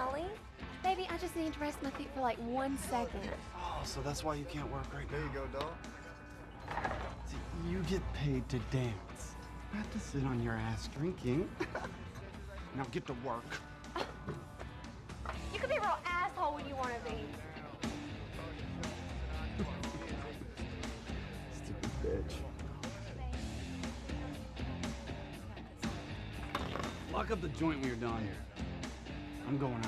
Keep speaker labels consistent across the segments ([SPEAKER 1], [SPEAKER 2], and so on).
[SPEAKER 1] Kelly. Baby, I just need to rest my feet for like 1 second.
[SPEAKER 2] Oh, so that's why you can't work right now.
[SPEAKER 3] There you go, dog.
[SPEAKER 2] See, you get paid to dance, not to sit on your ass drinking. Now get to work.
[SPEAKER 1] You can be a real asshole when you want to be.
[SPEAKER 2] Stupid bitch. Lock up the joint when you're done. I'm going out.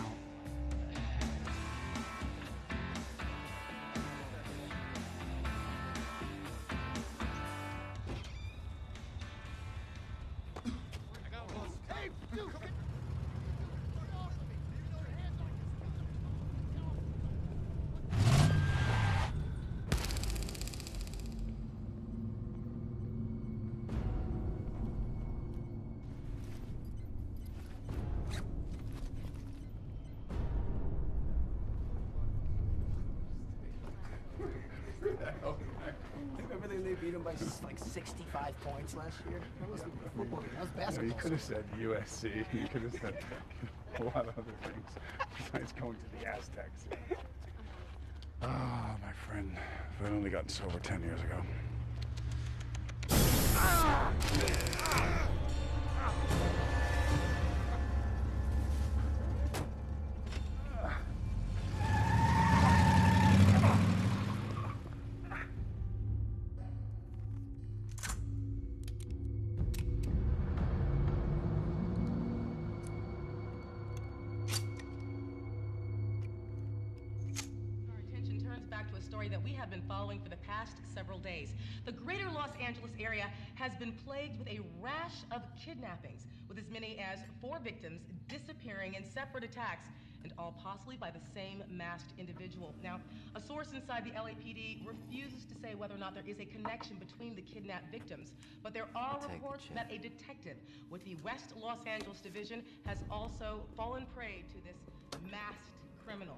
[SPEAKER 4] Remember they beat them by like 65 points last year? That wasn't a football game. That was basketball.
[SPEAKER 3] You could have said USC. You could have said a lot of other things besides going to the Aztecs. Ah, my friend. If I'd only gotten sober 10 years ago.
[SPEAKER 5] That we have been following for the past several days. The greater Los Angeles area has been plagued with a rash of kidnappings, with as many as 4 victims disappearing in separate attacks, and all possibly by the same masked individual. Now, a source inside the LAPD refuses to say whether or not there is a connection between the kidnapped victims, but there are reports that a detective with the West Los Angeles Division has also fallen prey to this masked criminal.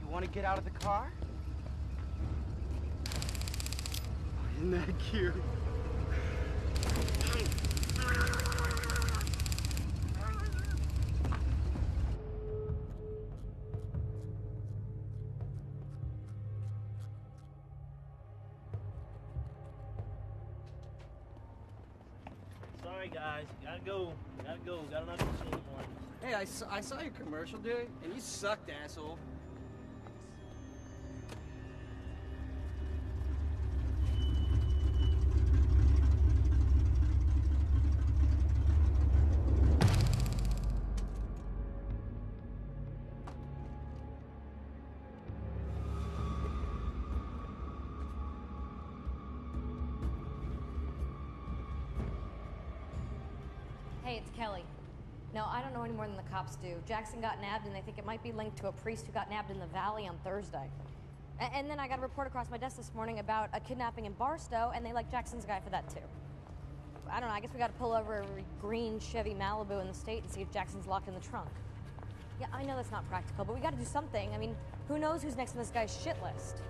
[SPEAKER 2] Want to get out of the car? Oh, isn't that cute?
[SPEAKER 6] Sorry guys, gotta go, got another scene one.
[SPEAKER 4] Hey, I saw your commercial, dude, and you sucked, asshole.
[SPEAKER 7] Hey, it's Kelly. No, I don't know any more than the cops do. Jackson got nabbed, and they think it might be linked to a priest who got nabbed in the valley on Thursday. And then I got a report across my desk this morning about a kidnapping in Barstow, and they like Jackson's guy for that, too. I don't know, I guess we gotta pull over every green Chevy Malibu in the state and see if Jackson's locked in the trunk. Yeah, I know that's not practical, but we gotta do something. I mean, who knows who's next on this guy's shit list?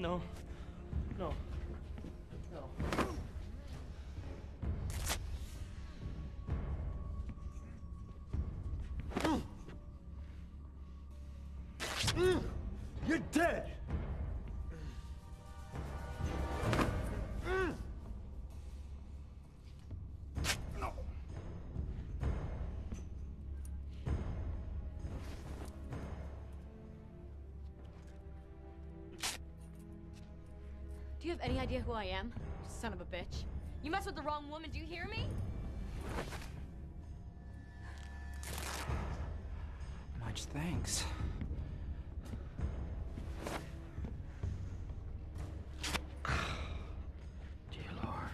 [SPEAKER 6] No. No. No.
[SPEAKER 8] You're dead!
[SPEAKER 2] No.
[SPEAKER 7] Do you have any idea who I am? Son of a bitch. You mess with the wrong woman, do you hear me?
[SPEAKER 8] Much thanks. Dear Lord.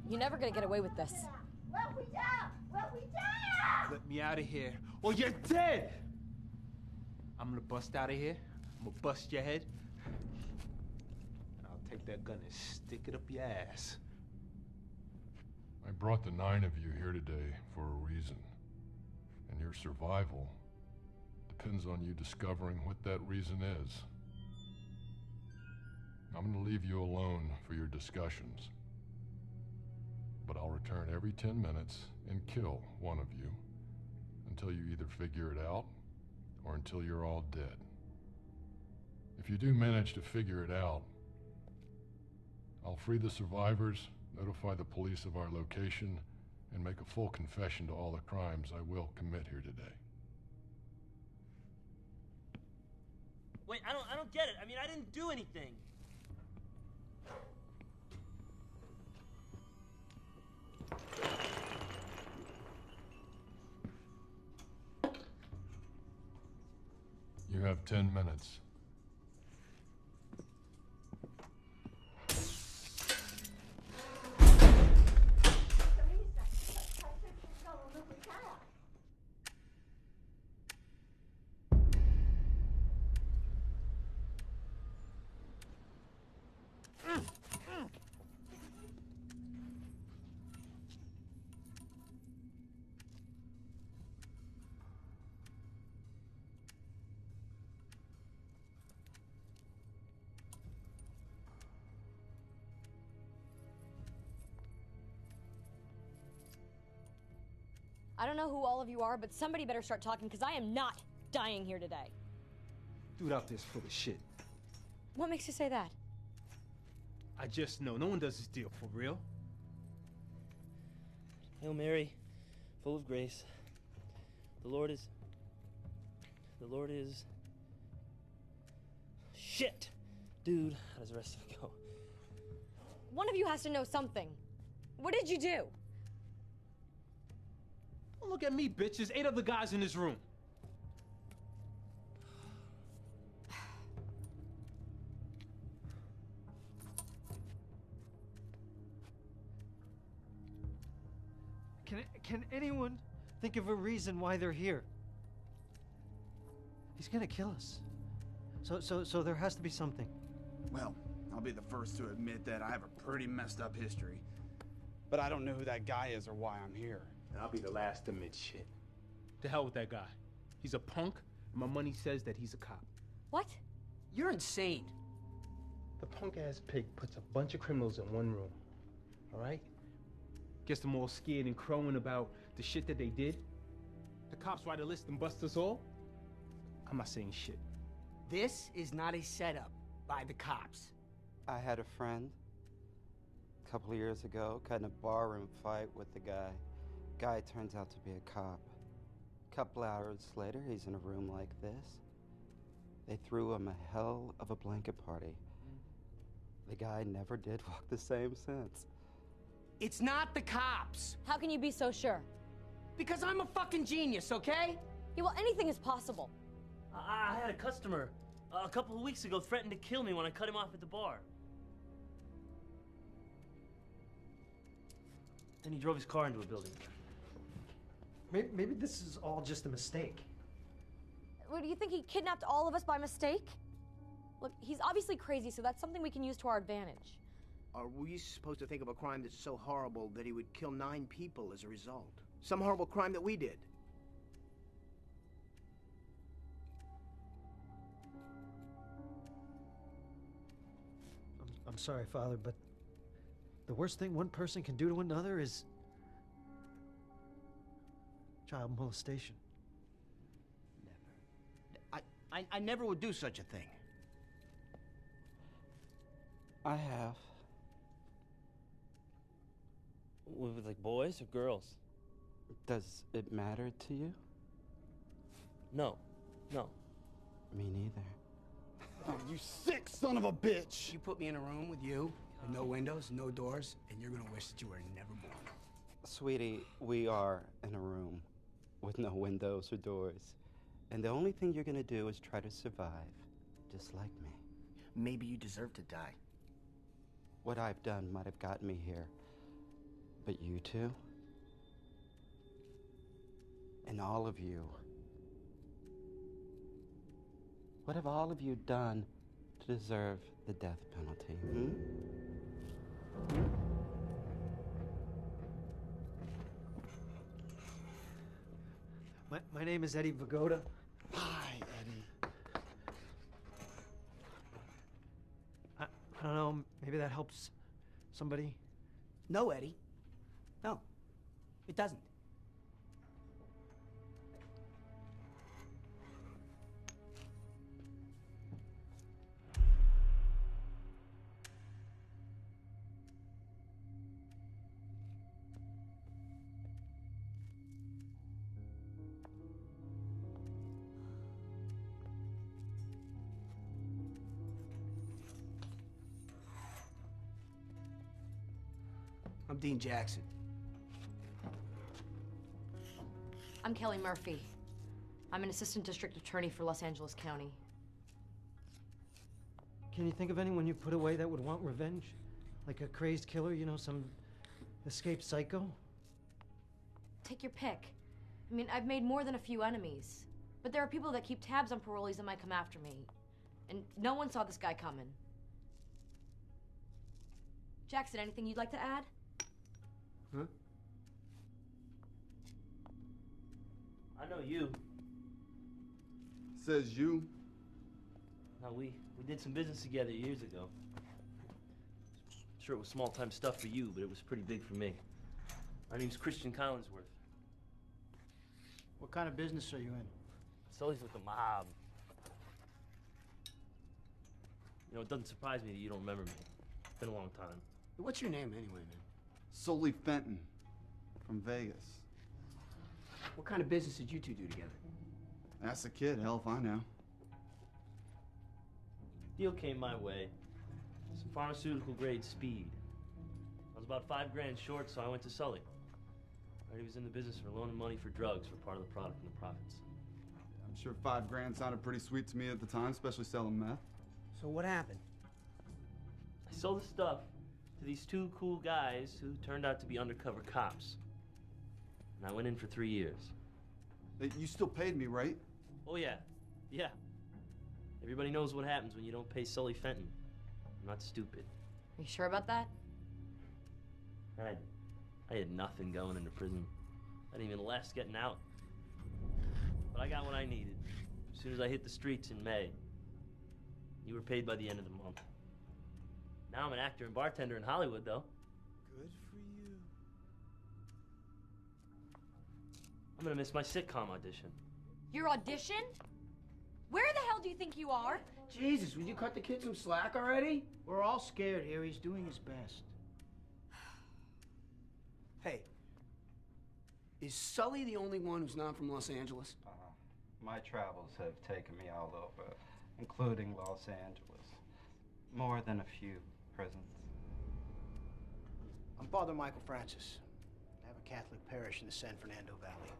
[SPEAKER 7] You're never gonna get away with this.
[SPEAKER 8] Let me out of here, or you're dead! I'm gonna bust out of here. I'm gonna bust your head. And I'll take that gun and stick it up your ass.
[SPEAKER 9] I brought the 9 of you here today for a reason. And your survival depends on you discovering what that reason is. I'm gonna leave you alone for your discussions. But I'll return every 10 minutes and kill one of you until you either figure it out or until you're all dead. If you do manage to figure it out, I'll free the survivors, notify the police of our location, and make a full confession to all the crimes I will commit here today.
[SPEAKER 6] Wait, I don't get it. I mean, I didn't do anything.
[SPEAKER 9] You have 10 minutes.
[SPEAKER 7] I don't know who all of you are, but somebody better start talking, because I am not dying here today.
[SPEAKER 8] Dude out there's full of shit.
[SPEAKER 7] What makes you say that?
[SPEAKER 8] I just know. No one does this deal for real.
[SPEAKER 6] Hail Mary, full of grace. The Lord is... Shit! Dude, how does the rest of it go?
[SPEAKER 7] One of you has to know something. What did you do?
[SPEAKER 8] Don't look at me, bitch. There's 8 other guys in this room.
[SPEAKER 10] Can anyone think of a reason why they're here? He's gonna kill us. So there has to be something.
[SPEAKER 2] Well, I'll be the first to admit that I have a pretty messed up history. But I don't know who that guy is or why I'm here.
[SPEAKER 8] And I'll be the last to admit shit. To hell with that guy. He's a punk, and my money says that he's a cop.
[SPEAKER 7] What?
[SPEAKER 4] You're insane.
[SPEAKER 8] The punk-ass pig puts a bunch of criminals in one room, all right? Gets them all scared and crowing about the shit that they did. The cops write a list and bust us all. I'm not saying shit.
[SPEAKER 4] This is not a setup by the cops.
[SPEAKER 11] I had a friend a couple of years ago, got in a barroom fight with the guy. Guy turns out to be a cop. A couple hours later, he's in a room like this. They threw him a hell of a blanket party. The guy never did walk the same since.
[SPEAKER 4] It's not the cops.
[SPEAKER 7] How can you be so sure?
[SPEAKER 4] Because I'm a fucking genius, okay?
[SPEAKER 7] Yeah, well, anything is possible.
[SPEAKER 6] I had a customer a couple of weeks ago threatened to kill me when I cut him off at the bar. Then he drove his car into a building.
[SPEAKER 10] Maybe this is all just a mistake.
[SPEAKER 7] What, do you think he kidnapped all of us by mistake? Look, he's obviously crazy, so that's something we can use to our advantage.
[SPEAKER 4] Are we supposed to think of a crime that's so horrible that he would kill 9 people as a result? Some horrible crime that we did.
[SPEAKER 10] I'm sorry, Father, but the worst thing one person can do to another is child molestation.
[SPEAKER 4] I never would do such a thing.
[SPEAKER 11] I have.
[SPEAKER 6] With like boys or girls?
[SPEAKER 11] Does it matter to you?
[SPEAKER 6] No. No.
[SPEAKER 11] Me neither.
[SPEAKER 2] Oh, you sick son of a bitch!
[SPEAKER 4] You put me in a room with you, with no windows, no doors, and you're gonna wish that you were never born.
[SPEAKER 11] Sweetie, we are in a room with no windows or doors. And the only thing you're gonna do is try to survive, just like me.
[SPEAKER 4] Maybe you deserve to die.
[SPEAKER 11] What I've done might have gotten me here. But you two, and all of you, what have all of you done to deserve the death penalty,
[SPEAKER 10] My name is Eddie Vagoda.
[SPEAKER 2] Hi, Eddie.
[SPEAKER 10] I don't know, maybe that helps somebody.
[SPEAKER 4] No, Eddie. No, it doesn't. I'm Dean Jackson.
[SPEAKER 7] I'm Kelly Murphy. I'm an assistant district attorney for Los Angeles County.
[SPEAKER 10] Can you think of anyone you put away that would want revenge? Like a crazed killer, you know, some escaped psycho?
[SPEAKER 7] Take your pick. I mean, I've made more than a few enemies. But there are people that keep tabs on parolees that might come after me. And no one saw this guy coming. Jackson, anything you'd like to add?
[SPEAKER 4] Huh?
[SPEAKER 6] I know you.
[SPEAKER 2] Says you.
[SPEAKER 6] No, we did some business together years ago. Sure, it was small-time stuff for you, but it was pretty big for me. My name's Christian Collinsworth.
[SPEAKER 4] What kind of business are you in?
[SPEAKER 6] Sully's with the mob. You know, it doesn't surprise me that you don't remember me. It's been a long time.
[SPEAKER 4] What's your name anyway, man?
[SPEAKER 2] Sully Fenton from Vegas.
[SPEAKER 4] What kind of business did you two do together?
[SPEAKER 2] Ask the kid, hell if I know.
[SPEAKER 6] Deal came my way. Some pharmaceutical-grade speed. I was about $5 grand short, so I went to Sully. He was in the business for loaning money for drugs for part of the product and the profits.
[SPEAKER 2] I'm sure $5 grand sounded pretty sweet to me at the time, especially selling meth.
[SPEAKER 4] So what happened?
[SPEAKER 6] I sold the stuff to these 2 cool guys who turned out to be undercover cops. And I went in for 3 years.
[SPEAKER 2] You still paid me, right?
[SPEAKER 6] Oh, yeah. Yeah. Everybody knows what happens when you don't pay Sully Fenton. I'm not stupid.
[SPEAKER 7] Are you sure about that?
[SPEAKER 6] I had nothing going into prison. I didn't even last getting out. But I got what I needed as soon as I hit the streets in May. You were paid by the end of the month. Now I'm an actor and bartender in Hollywood, though.
[SPEAKER 2] Good for you.
[SPEAKER 6] I'm gonna miss my sitcom audition.
[SPEAKER 7] Your audition? Where the hell do you think you are?
[SPEAKER 4] Jesus, would you cut the kid some slack already? We're all scared here. He's doing his best. Hey, is Sully the only one who's not from Los Angeles?
[SPEAKER 11] My travels have taken me all over, including Los Angeles. More than a few prisons.
[SPEAKER 4] I'm Father Michael Francis. I have a Catholic parish in the San Fernando Valley.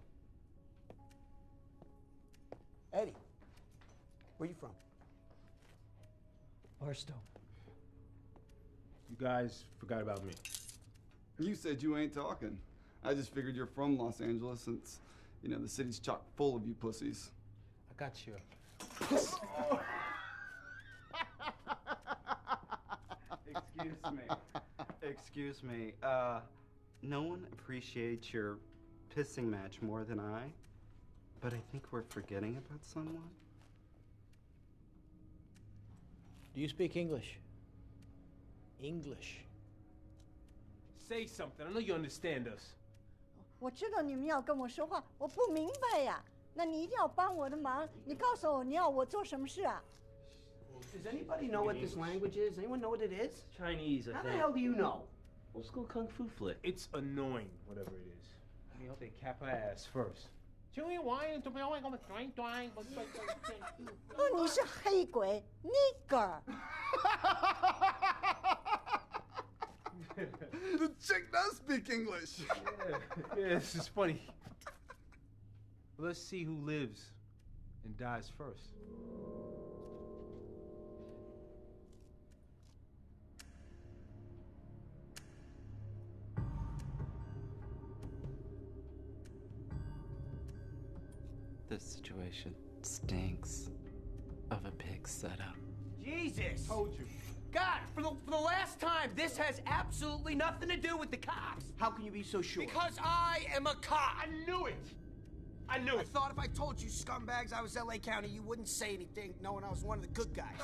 [SPEAKER 4] Eddie, where you from?
[SPEAKER 10] Barstow.
[SPEAKER 8] You guys forgot about me.
[SPEAKER 2] You said you ain't talking. I just figured you're from Los Angeles since, you know, the city's chock full of you pussies.
[SPEAKER 8] I got you.
[SPEAKER 11] Excuse me. No one appreciates your pissing match more than I, but I think we're forgetting about someone.
[SPEAKER 12] Do you speak English? English.
[SPEAKER 8] Say something. I know you understand us.
[SPEAKER 13] 我知道你们要跟我说话，我不明白呀。那你一定要帮我的忙。你告诉我你要我做什么事啊？
[SPEAKER 4] Does anybody know what this language is? Anyone know what it is?
[SPEAKER 6] Chinese, I
[SPEAKER 4] How
[SPEAKER 6] think.
[SPEAKER 4] the hell do you know?
[SPEAKER 6] Old school kung fu flick.
[SPEAKER 8] It's annoying, whatever it is. I hope they cap her ass first.
[SPEAKER 13] 哦，你是黑鬼 ，nigger。
[SPEAKER 2] The chick does speak English.
[SPEAKER 8] Yeah, this is funny. Let's see who lives and dies first.
[SPEAKER 11] This situation stinks of a pig setup.
[SPEAKER 4] Jesus!
[SPEAKER 8] Told you.
[SPEAKER 4] God, for the last time, this has absolutely nothing to do with the cops. How can you be so sure?
[SPEAKER 14] Because I am a cop.
[SPEAKER 8] I knew it. I knew
[SPEAKER 14] I
[SPEAKER 8] it.
[SPEAKER 14] thought if I told you scumbags I was LA County, you wouldn't say anything, knowing I was one of the good guys.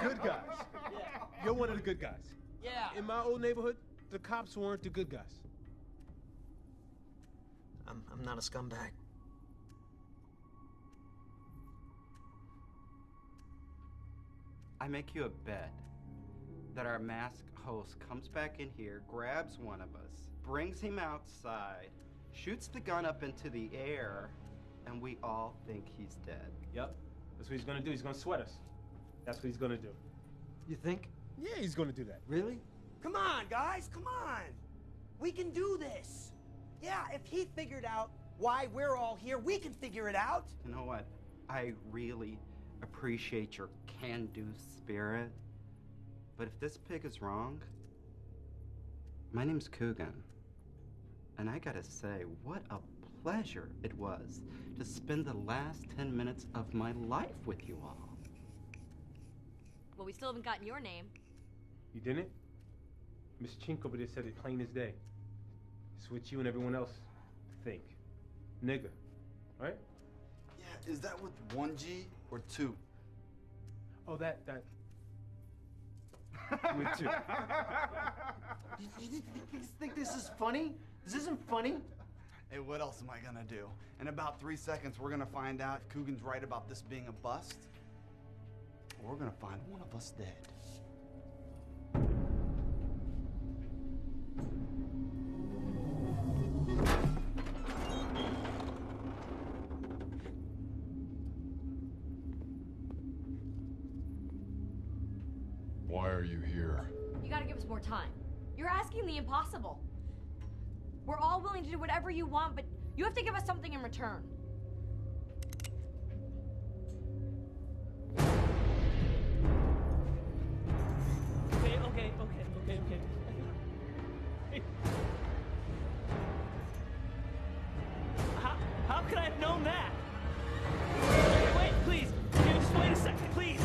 [SPEAKER 8] Good guys. Yeah. You're one of the good guys.
[SPEAKER 14] Yeah.
[SPEAKER 8] In my old neighborhood, the cops weren't the good guys.
[SPEAKER 12] I'm not a scumbag.
[SPEAKER 11] I make you a bet that our masked host comes back in here, grabs one of us, brings him outside, shoots the gun up into the air, and we all think he's dead.
[SPEAKER 8] Yep. That's what he's gonna do. He's gonna sweat us. That's what he's gonna do.
[SPEAKER 10] You think?
[SPEAKER 8] Yeah, he's gonna do that.
[SPEAKER 10] Really?
[SPEAKER 14] Come on, guys, come on. We can do this. Yeah, if he figured out why we're all here, we can figure it out.
[SPEAKER 11] You know what? I really appreciate your can-do spirit, but if this pig is wrong, my name's Coogan, and I gotta say, what a pleasure it was to spend the last 10 minutes of my life with you all.
[SPEAKER 7] Well, we still haven't gotten your name.
[SPEAKER 8] You didn't? Miss Chink over there said it plain as day. It's what you and everyone else think. Nigga, right?
[SPEAKER 2] Yeah, is that with 1 G or 2?
[SPEAKER 8] Oh, that. With 2.
[SPEAKER 4] You think this is funny? This isn't funny.
[SPEAKER 2] Hey, what else am I gonna do? In about 3 seconds, we're gonna find out if Coogan's right about this being a bust, or we're gonna find one of us dead.
[SPEAKER 9] Why are you here?
[SPEAKER 7] You gotta give us more time. You're asking the impossible. We're all willing to do whatever you want, but you have to give us something in return.
[SPEAKER 6] Okay. How could I have known that? Wait, please. Can you just wait a second, please?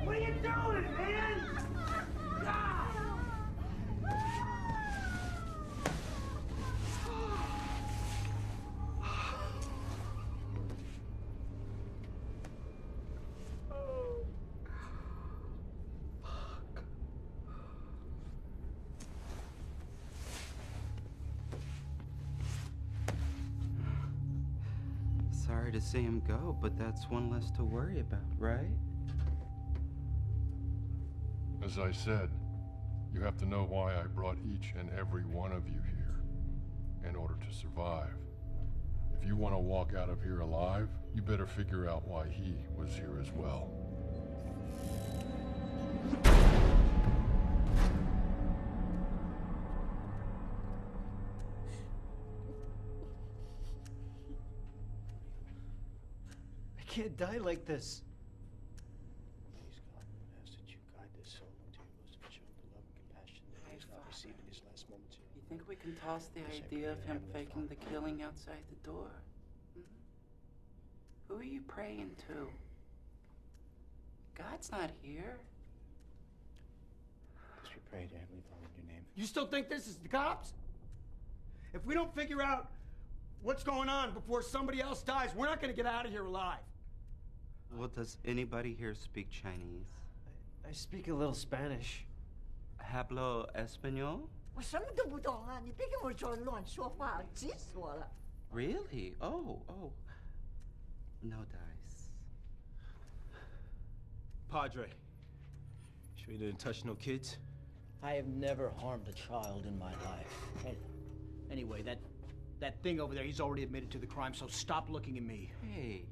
[SPEAKER 4] What are you doing, man?
[SPEAKER 11] Sorry to see him go, but that's one less to worry about, right?
[SPEAKER 9] As I said, you have to know why I brought each and every one of you here in order to survive. If you want to walk out of here alive, you better figure out why he was here as well.
[SPEAKER 10] can't die like this.
[SPEAKER 12] Please, God, we ask that you guide this soul into your most sufficient love and compassion that he has not received in his last moments here.
[SPEAKER 11] You think we can toss the idea of him faking the killing outside the door? Hmm? Who are you praying to? God's not here.
[SPEAKER 12] As we pray, dear Heavenly Father, in your name.
[SPEAKER 14] You still think this is the cops? If we don't figure out what's going on before somebody else dies, we're not going to get out of here alive.
[SPEAKER 11] Well, does anybody here speak Chinese?
[SPEAKER 10] I speak a little Spanish.
[SPEAKER 11] Hablo español?
[SPEAKER 13] 我什么都不懂啊！你别跟我说乱说话，急死我了。
[SPEAKER 11] Really? Oh. No dice.
[SPEAKER 8] Padre, sure you didn't touch no kids?
[SPEAKER 12] I have never harmed a child in my life.
[SPEAKER 4] Anyway, that thing over there, he's already admitted to the crime, so stop looking at me.
[SPEAKER 11] Hey.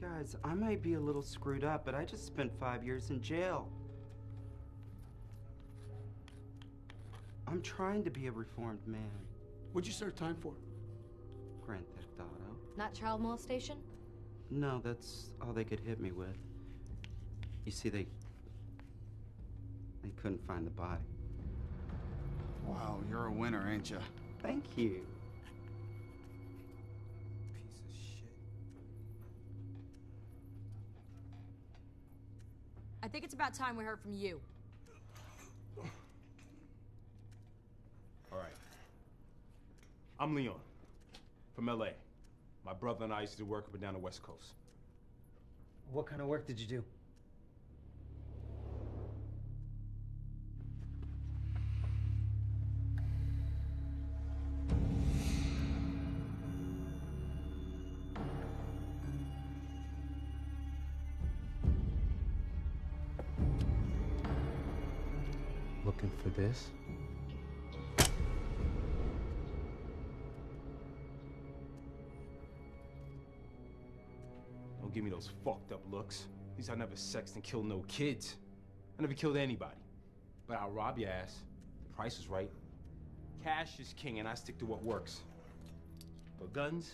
[SPEAKER 11] Guys, I might be a little screwed up, but I just spent 5 years in jail. I'm trying to be a reformed man.
[SPEAKER 14] What'd you serve time for?
[SPEAKER 11] Grand Theft Auto.
[SPEAKER 7] Not child molestation?
[SPEAKER 11] No, that's all they could hit me with. You see, they couldn't find the body.
[SPEAKER 2] Wow, you're a winner, ain't you?
[SPEAKER 11] Thank you.
[SPEAKER 2] Piece of shit.
[SPEAKER 7] I think it's about time we heard from you.
[SPEAKER 8] All right. I'm Leon, from LA. My brother and I used to work up and down the West Coast.
[SPEAKER 10] What kind of work did you do?
[SPEAKER 8] Looking for this? Don't give me those fucked up looks. At least I never sexed and killed no kids. I never killed anybody. But I'll rob your ass. The price is right. Cash is king, and I stick to what works. But guns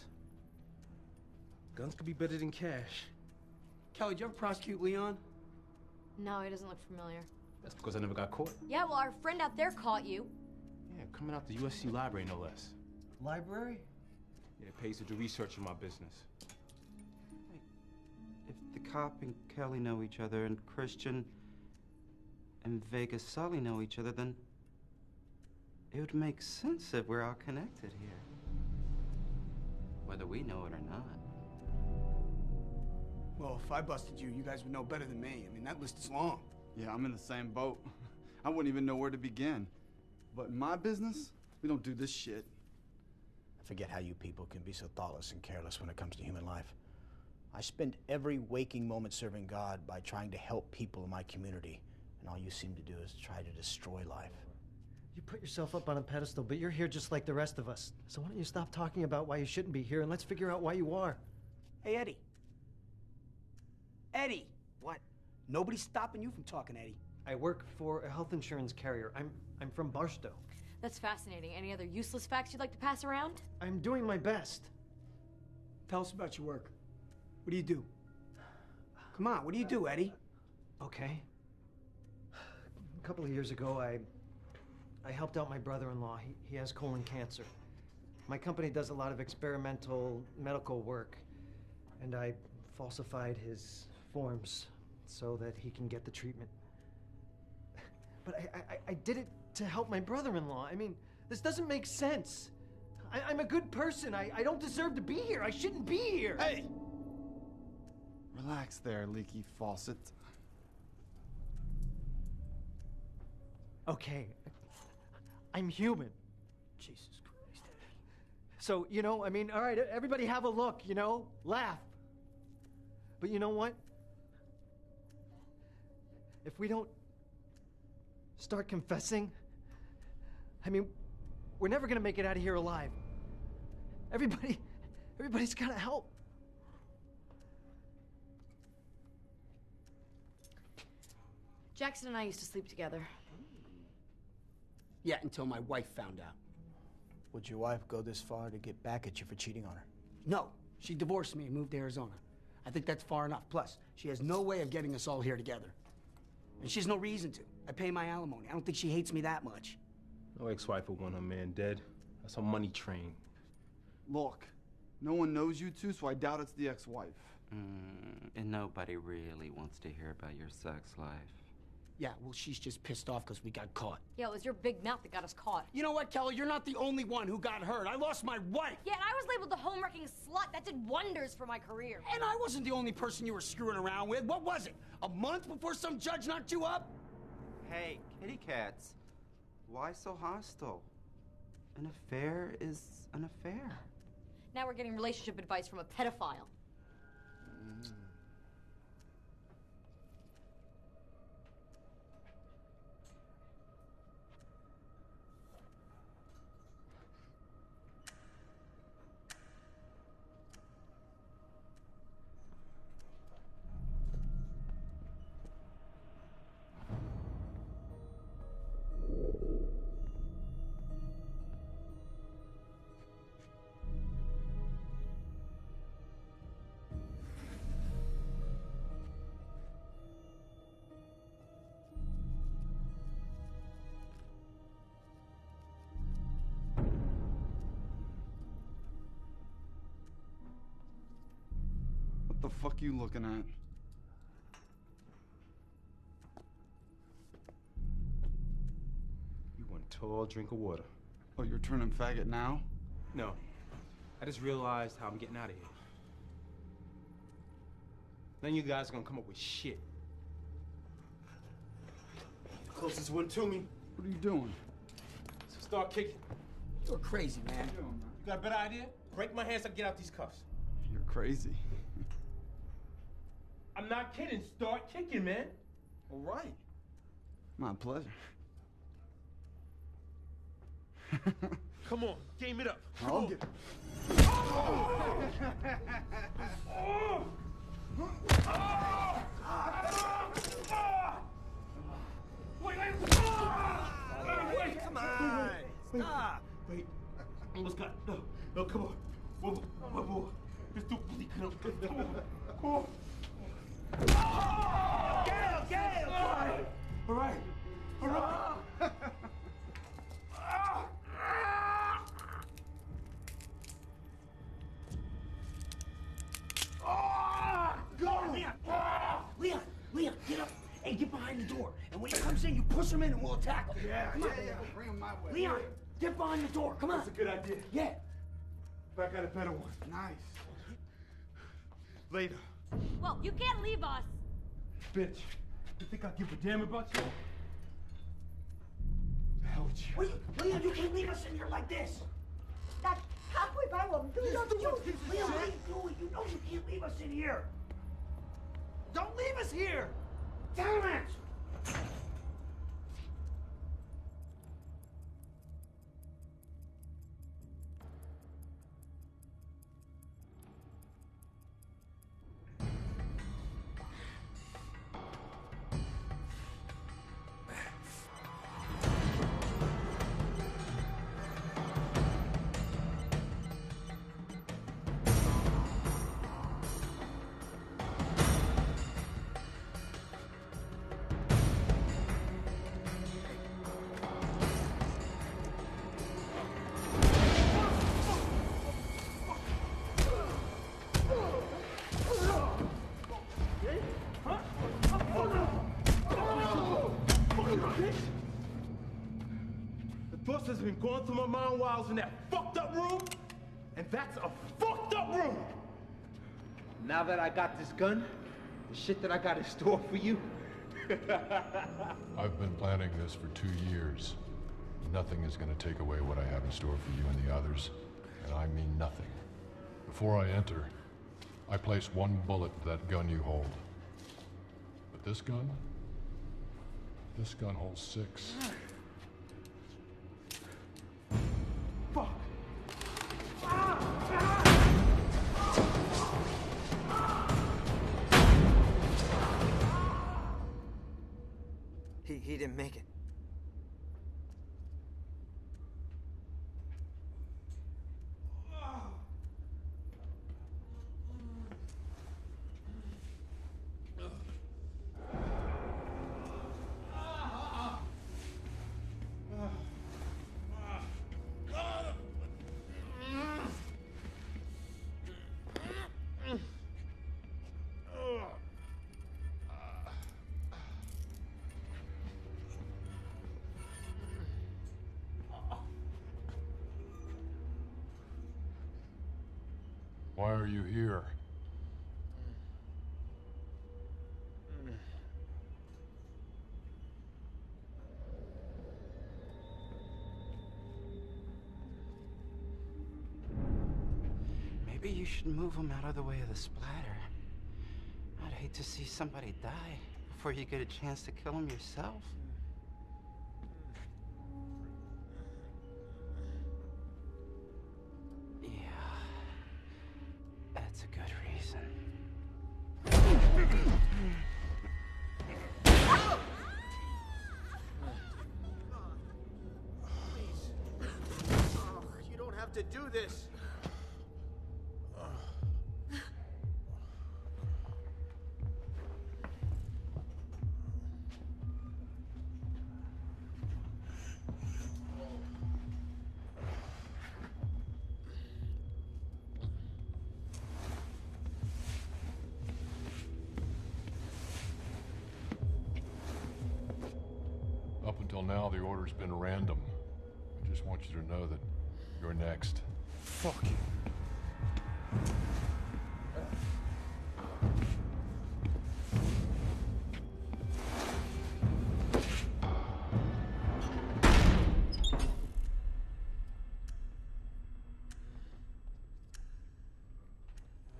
[SPEAKER 8] could be better than cash.
[SPEAKER 14] Kelly, did you ever prosecute Leon?
[SPEAKER 7] No, he doesn't look familiar.
[SPEAKER 8] That's because I never got caught.
[SPEAKER 7] Yeah, well, our friend out there caught you.
[SPEAKER 8] Yeah, coming out the USC library, no less.
[SPEAKER 10] Library?
[SPEAKER 8] Yeah, it pays to do research in my business.
[SPEAKER 11] If the cop and Kelly know each other, and Christian and Vegas Sully know each other, then it would make sense if we're all connected here. Whether we know it or not.
[SPEAKER 14] Well, if I busted you, you guys would know better than me. I mean, that list is long.
[SPEAKER 2] Yeah, I'm in the same boat. I wouldn't even know where to begin. But in my business, we don't do this shit.
[SPEAKER 4] I forget how you people can be so thoughtless and careless when it comes to human life. I spend every waking moment serving God by trying to help people in my community, and all you seem to do is try to destroy life.
[SPEAKER 10] You put yourself up on a pedestal, but you're here just like the rest of us. So why don't you stop talking about why you shouldn't be here and let's figure out why you are.
[SPEAKER 4] Hey, Eddie. Eddie! What? Nobody's stopping you from talking, Eddie.
[SPEAKER 10] I work for a health insurance carrier. I'm from Barstow.
[SPEAKER 7] That's fascinating. Any other useless facts you'd like to pass around?
[SPEAKER 10] I'm doing my best.
[SPEAKER 14] Tell us about your work. What do you do? Come on, what do you do, Eddie?
[SPEAKER 10] Okay. A couple of years ago, I helped out my brother-in-law. He has colon cancer. My company does a lot of experimental medical work, and I falsified his forms so that he can get the treatment. But I did it to help my brother-in-law. I mean, this doesn't make sense. I'm a good person. I don't deserve to be here. I shouldn't be here.
[SPEAKER 2] Hey! Relax there, leaky faucet.
[SPEAKER 10] Okay. I'm human.
[SPEAKER 4] Jesus Christ.
[SPEAKER 10] So, you know, I mean, all right, everybody have a look, you know? Laugh. But you know what? If we don't start confessing, I mean, we're never gonna make it out of here alive. Everybody's gotta help.
[SPEAKER 7] Jackson and I used to sleep together.
[SPEAKER 4] Yeah, until my wife found out. Would your wife go this far to get back at you for cheating on her?
[SPEAKER 14] No, she divorced me and moved to Arizona. I think that's far enough. Plus, she has no way of getting us all here together. And she has no reason to. I pay my alimony. I don't think she hates me that much.
[SPEAKER 8] No ex-wife would want her man dead. That's a money train.
[SPEAKER 2] Look, no one knows you two, so I doubt it's the ex-wife.
[SPEAKER 11] And nobody really wants to hear about your sex life.
[SPEAKER 14] Yeah, well, she's just pissed off because we got caught.
[SPEAKER 7] Yeah, it was your big mouth that got us caught.
[SPEAKER 14] You know what, Kelly? You're not the only one who got hurt. I lost my wife.
[SPEAKER 7] Yeah, and I was labeled the home-wrecking slut. That did wonders for my career.
[SPEAKER 14] And I wasn't the only person you were screwing around with. What was it? A month before some judge knocked you up?
[SPEAKER 11] Hey, kitty cats. Why so hostile? An affair is an affair.
[SPEAKER 7] Now we're getting relationship advice from a pedophile.
[SPEAKER 2] What the fuck you looking at?
[SPEAKER 8] You want a tall drink of water.
[SPEAKER 2] Oh, you're turning faggot now?
[SPEAKER 8] No. I just realized how I'm getting out of here. Then you guys are gonna come up with shit. The closest one to me.
[SPEAKER 2] What are you doing?
[SPEAKER 8] So start kicking.
[SPEAKER 14] You're crazy, man.
[SPEAKER 8] You got a better idea? Break my hands so I can get out these cuffs.
[SPEAKER 2] You're crazy.
[SPEAKER 8] I'm not kidding. Start kicking, man.
[SPEAKER 2] All right. My pleasure.
[SPEAKER 8] Come on, game it up.
[SPEAKER 2] I'll get it.
[SPEAKER 8] Wait, come on. Stop. Wait. Almost got it. No, come on. One more. Just do bleak. Come on. Come on.
[SPEAKER 14] Gail!
[SPEAKER 8] All right.
[SPEAKER 14] Leon, get up and get behind the door. And when he comes in, you push him in and we'll attack him.
[SPEAKER 2] Yeah,
[SPEAKER 14] Come on.
[SPEAKER 2] Bring him my way.
[SPEAKER 14] Leon, get behind the door. Come on.
[SPEAKER 8] That's a good idea.
[SPEAKER 14] Yeah.
[SPEAKER 8] But I got a better one.
[SPEAKER 2] Nice.
[SPEAKER 8] Later.
[SPEAKER 7] Well, you can't leave us.
[SPEAKER 8] Bitch, you think I give a damn about you? The hell with you.
[SPEAKER 14] Leon, you can't leave us in here like this.
[SPEAKER 13] 他会把我们丢到救济
[SPEAKER 14] Leon, what are you doing? You know you can't leave us in here. Don't leave us here. Damn it.
[SPEAKER 8] Thoughts has been going through my mind while I was in that fucked up room, and that's a fucked up room. Now that I got this gun, the shit that I got in store for you.
[SPEAKER 9] I've been planning this for 2 years. Nothing is going to take away what I have in store for you and the others, and I mean nothing. Before I enter, I place 1 bullet to that gun you hold. But this gun holds 6.
[SPEAKER 8] Fuck.
[SPEAKER 10] He didn't make it.
[SPEAKER 9] Why are you here?
[SPEAKER 11] Maybe you should move him out of the way of the splatter. I'd hate to see somebody die before you get a chance to kill him yourself. Yeah, that's a good reason.
[SPEAKER 4] Please. Oh, you don't have to do this.
[SPEAKER 9] Up until now, the order's been random. I just want you to know that you're next.
[SPEAKER 4] Fuck you.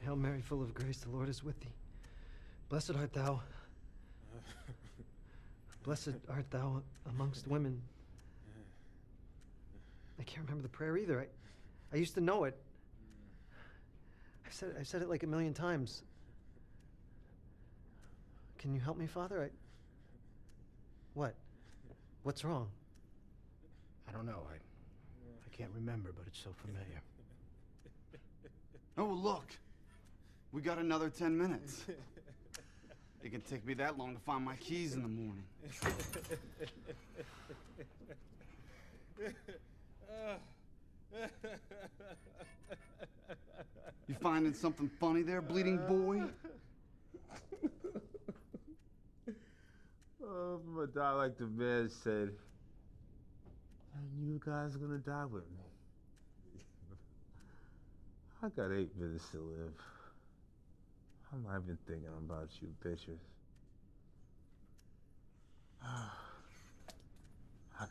[SPEAKER 10] Hail Mary, full of grace, the Lord is with thee. Blessed art thou. Blessed art thou amongst women. I can't remember the prayer either. I used to know it. I've said it like a million times. Can you help me, Father? What? What's wrong?
[SPEAKER 4] I don't know. I can't remember, but it's so familiar.
[SPEAKER 2] Oh, look. We got another 10 minutes. It can take me that long to find my keys in the morning. You finding something funny there, bleeding boy?
[SPEAKER 8] Oh, I'm gonna die like the man said. And you guys are gonna die with me. I got 8 minutes to live. I'm not even thinking about you bitches. I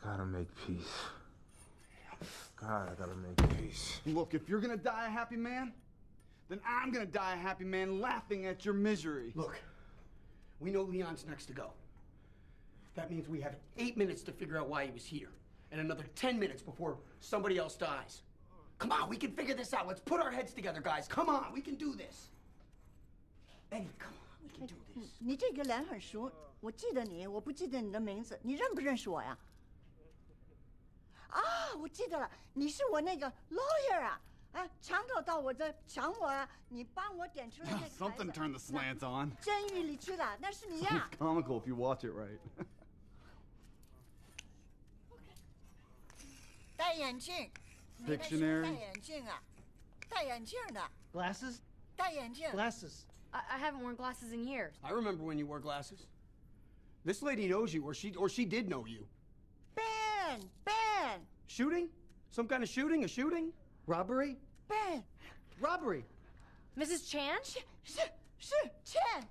[SPEAKER 8] gotta make peace. God, I gotta make peace.
[SPEAKER 2] Look, if you're gonna die a happy man, then I'm gonna die a happy man laughing at your misery.
[SPEAKER 14] Look, we know Leon's next to go. That means we have 8 minutes to figure out why he was here, and another 10 minutes before somebody else dies. Come on, we can figure this out. Let's put our heads together, guys. Come on, we can do this. Eddie, come on, we can do this.
[SPEAKER 13] 你这个脸很熟，我记得你，我不记得你的名字，你认不认识我呀？啊，我记得了，你是我那个 lawyer 啊！哎，强盗到我这抢我啊！你帮我点出来那个牌子
[SPEAKER 2] Something turned the slants on.
[SPEAKER 13] 监狱里去了，那是你呀！
[SPEAKER 2] It's comical if you watch it right.
[SPEAKER 13] 戴眼镜，你那是
[SPEAKER 2] Dictionary
[SPEAKER 13] 戴眼镜啊，戴眼镜的，
[SPEAKER 10] Glasses?
[SPEAKER 13] 戴眼镜。
[SPEAKER 10] Glasses.
[SPEAKER 7] I haven't worn glasses in years.
[SPEAKER 14] I remember when you wore glasses. This lady knows you, or she did know you.
[SPEAKER 13] Ben.
[SPEAKER 14] Shooting? Some kind of shooting? A shooting?
[SPEAKER 10] Robbery?
[SPEAKER 13] Ben.
[SPEAKER 10] Robbery.
[SPEAKER 7] Mrs. Chan?
[SPEAKER 13] 是Chen。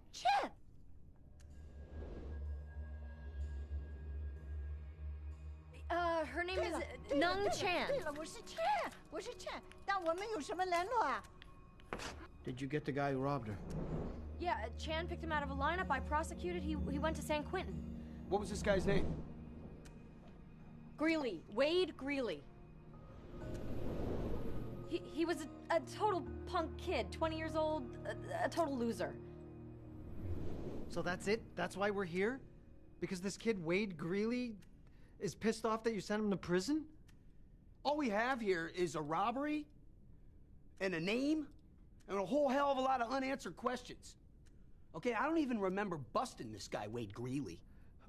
[SPEAKER 7] Her name is Nung Chan.
[SPEAKER 13] 对了，我是 Chen，但我们有什么联络啊？
[SPEAKER 4] Did you get the guy who robbed her?
[SPEAKER 7] Yeah, Chan picked him out of a lineup I prosecuted. He went to San Quentin.
[SPEAKER 14] What was this guy's name?
[SPEAKER 7] Greeley. Wade Greeley. He was a total punk kid, 20 years old, a total loser.
[SPEAKER 10] So that's it? That's why we're here? Because this kid, Wade Greeley, is pissed off that you sent him to prison?
[SPEAKER 14] All we have here is a robbery, and a name, and a whole hell of a lot of unanswered questions. Okay, I don't even remember busting this guy, Wade Greeley.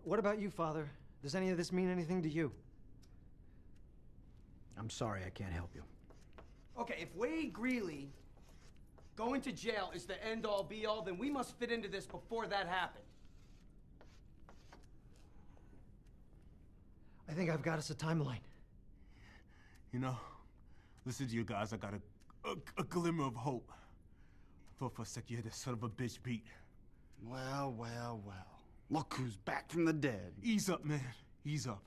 [SPEAKER 10] What about you, Father? Does any of this mean anything to you?
[SPEAKER 4] I'm sorry, I can't help you.
[SPEAKER 14] Okay, if Wade Greeley going to jail is the end-all, be-all, then we must fit into this before that happened.
[SPEAKER 10] I think I've got us a timeline.
[SPEAKER 8] You know, listen to you guys, I got a glimmer of hope. Thought for a second you had that son of a bitch beat.
[SPEAKER 2] Well, well, well. Look who's back from the dead.
[SPEAKER 8] Ease up, man. Ease up.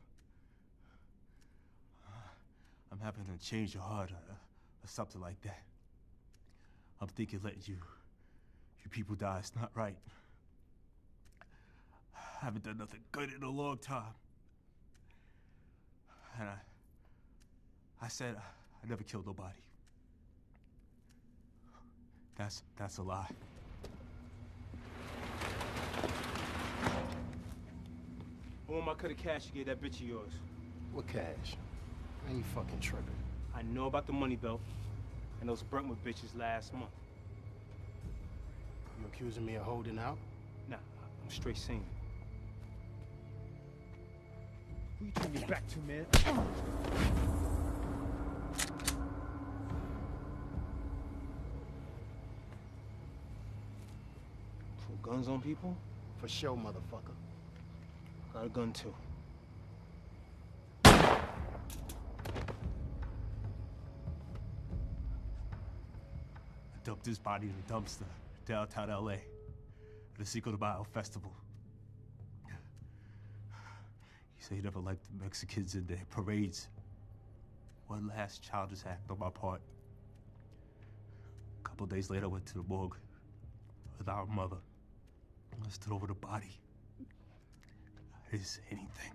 [SPEAKER 8] I'm having to change your heart or something like that. I'm thinking letting you people die is not right. I haven't done nothing good in a long time. And I said I never killed nobody. That's a lie. I want my cut of cash you gave that bitch of yours.
[SPEAKER 12] What cash? I ain't fucking tripping.
[SPEAKER 8] I know about the money belt and those Brentwood bitches last month.
[SPEAKER 12] You accusing me of holding out?
[SPEAKER 8] Nah, I'm straight saying. Who you turning your back to, man? Pull guns on people?
[SPEAKER 12] For sure, motherfucker.
[SPEAKER 8] Got a gun too. I dumped his body in a dumpster downtown LA at the Cinco de Mayo festival. He said he never liked the Mexicans in their parades. One last childish act on my part. A couple days later, I went to the morgue with our mother. I stood over the body. I didn't say anything.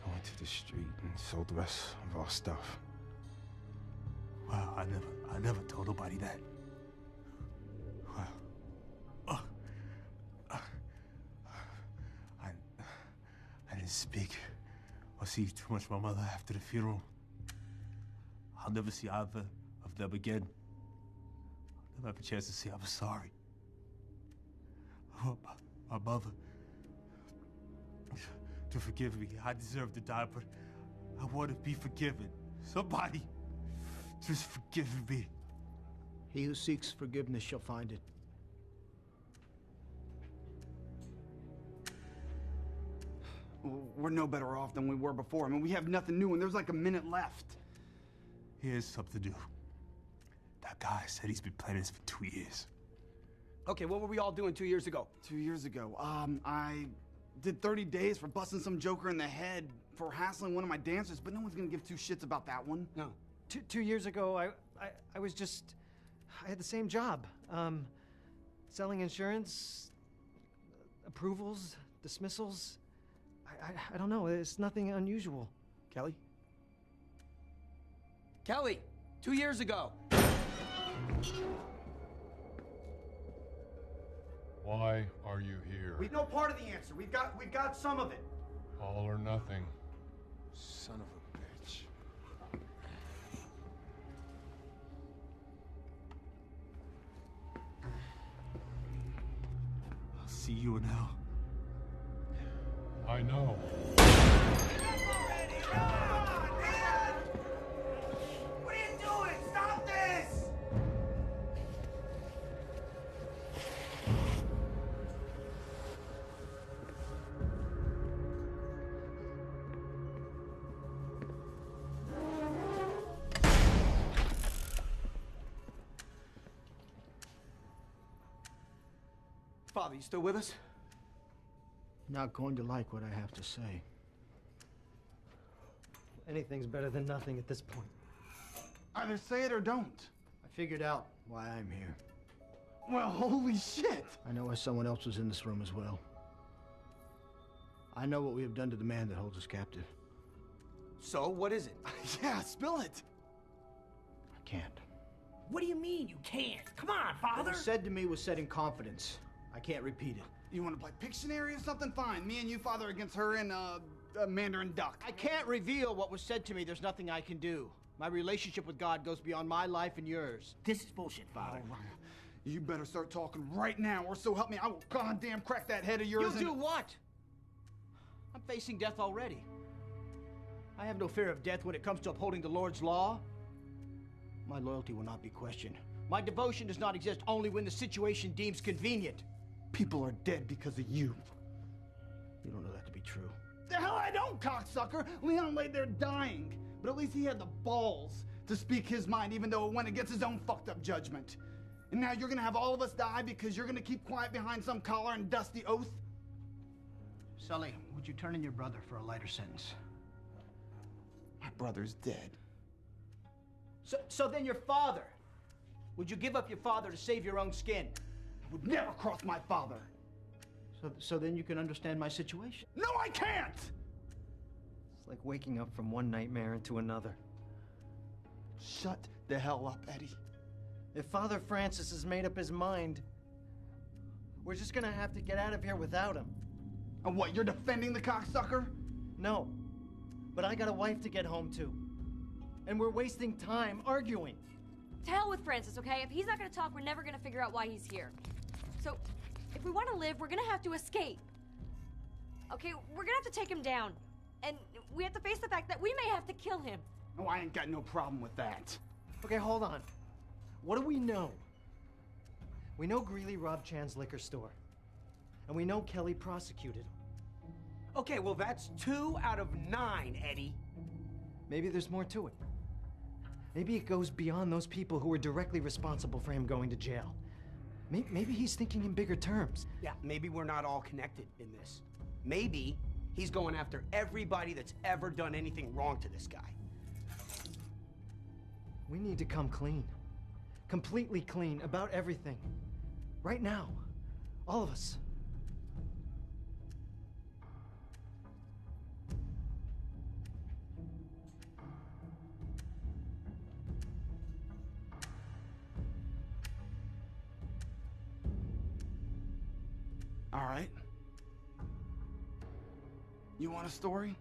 [SPEAKER 8] I went to the street and sold the rest of our stuff. Wow, I never told nobody that. Wow. I didn't speak or see too much of my mother after the funeral. I'll never see either of them again. I'll never have a chance to say I'm sorry. I want my mother to forgive me. I deserve to die, but I want to be forgiven. Somebody just forgive me.
[SPEAKER 4] He who seeks forgiveness shall find it.
[SPEAKER 2] We're no better off than we were before. I mean, we have nothing new, and there's like a minute left.
[SPEAKER 8] Here's something new. That guy said he's been planning this for 2 years.
[SPEAKER 14] Okay, what were we all doing 2 years ago?
[SPEAKER 2] 2 years ago, I did 30 days for busting some joker in the head for hassling one of my dancers, but no one's gonna give two shits about that one.
[SPEAKER 10] No. Two years ago, I was just... I had the same job. Selling insurance, approvals, dismissals. I don't know. It's nothing unusual.
[SPEAKER 4] Kelly?
[SPEAKER 14] Kelly, 2 years ago.
[SPEAKER 9] Why are you here?
[SPEAKER 2] We know part of the answer. We've got some of it.
[SPEAKER 9] All or nothing.
[SPEAKER 8] Son of a bitch. I'll see you in hell.
[SPEAKER 9] I know.
[SPEAKER 2] What are you doing? Stop this!
[SPEAKER 14] Father, you still with us?
[SPEAKER 4] Not going to like what I have to say.
[SPEAKER 10] Anything's better than nothing at this point.
[SPEAKER 2] Either say it or don't.
[SPEAKER 4] I figured out why I'm here.
[SPEAKER 2] Well, holy shit!
[SPEAKER 4] I know why someone else was in this room as well. I know what we have done to the man that holds us captive.
[SPEAKER 14] So, what is it?
[SPEAKER 2] Yeah, spill it.
[SPEAKER 4] I can't.
[SPEAKER 14] What do you mean you can't? Come on,
[SPEAKER 4] What
[SPEAKER 14] Father!
[SPEAKER 4] was said to me was said in confidence. I can't repeat it.
[SPEAKER 2] You want to play Pictionary or something? Fine. Me and you, Father, against her and Mandarin Duck.
[SPEAKER 4] I can't reveal what was said to me. There's nothing I can do. My relationship with God goes beyond my life and yours.
[SPEAKER 14] This is bullshit, Father.
[SPEAKER 2] All right. You better start talking right now, or so help me, I will goddamn crack that head of yours.
[SPEAKER 4] You do what? I'm facing death already. I have no fear of death when it comes to upholding the Lord's law. My loyalty will not be questioned. My devotion does not exist only when the situation deems convenient.
[SPEAKER 2] People are dead because of you.
[SPEAKER 4] You don't know that to be true.
[SPEAKER 2] The hell I don't, cocksucker! Leon lay there dying, but at least he had the balls to speak his mind, even though it went against his own fucked up judgment. And now you're gonna have all of us die because you're gonna keep quiet behind some collar and dusty oath?
[SPEAKER 4] Sully, would you turn in your brother for a lighter sentence?
[SPEAKER 2] My brother's dead.
[SPEAKER 4] So then your father. Would you give up your father to save your own skin?
[SPEAKER 2] I would never cross my father.
[SPEAKER 4] So then you can understand my situation.
[SPEAKER 2] No, I can't!
[SPEAKER 10] It's like waking up from one nightmare into another.
[SPEAKER 2] Shut the hell up, Eddie.
[SPEAKER 10] If Father Francis has made up his mind, we're just gonna have to get out of here without him.
[SPEAKER 2] And what, you're defending the cocksucker?
[SPEAKER 10] No, but I got a wife to get home to. And we're wasting time arguing.
[SPEAKER 7] To hell with Francis, okay? If he's not gonna talk, we're never gonna figure out why he's here. So, if we want to live, we're gonna have to escape. Okay, we're gonna have to take him down. And we have to face the fact that we may have to kill him.
[SPEAKER 2] Oh, I ain't got no problem with that.
[SPEAKER 10] Okay, hold on. What do we know? We know Greeley robbed Chan's liquor store. And we know Kelly prosecuted him.
[SPEAKER 14] Okay, well, that's 2 out of 9, Eddie.
[SPEAKER 10] Maybe there's more to it. Maybe it goes beyond those people who were directly responsible for him going to jail. Maybe he's thinking in bigger terms.
[SPEAKER 14] Yeah, maybe we're not all connected in this. Maybe he's going after everybody that's ever done anything wrong to this guy.
[SPEAKER 10] We need to come clean. Completely clean about everything. Right now. All of us.
[SPEAKER 2] All right. You want a story?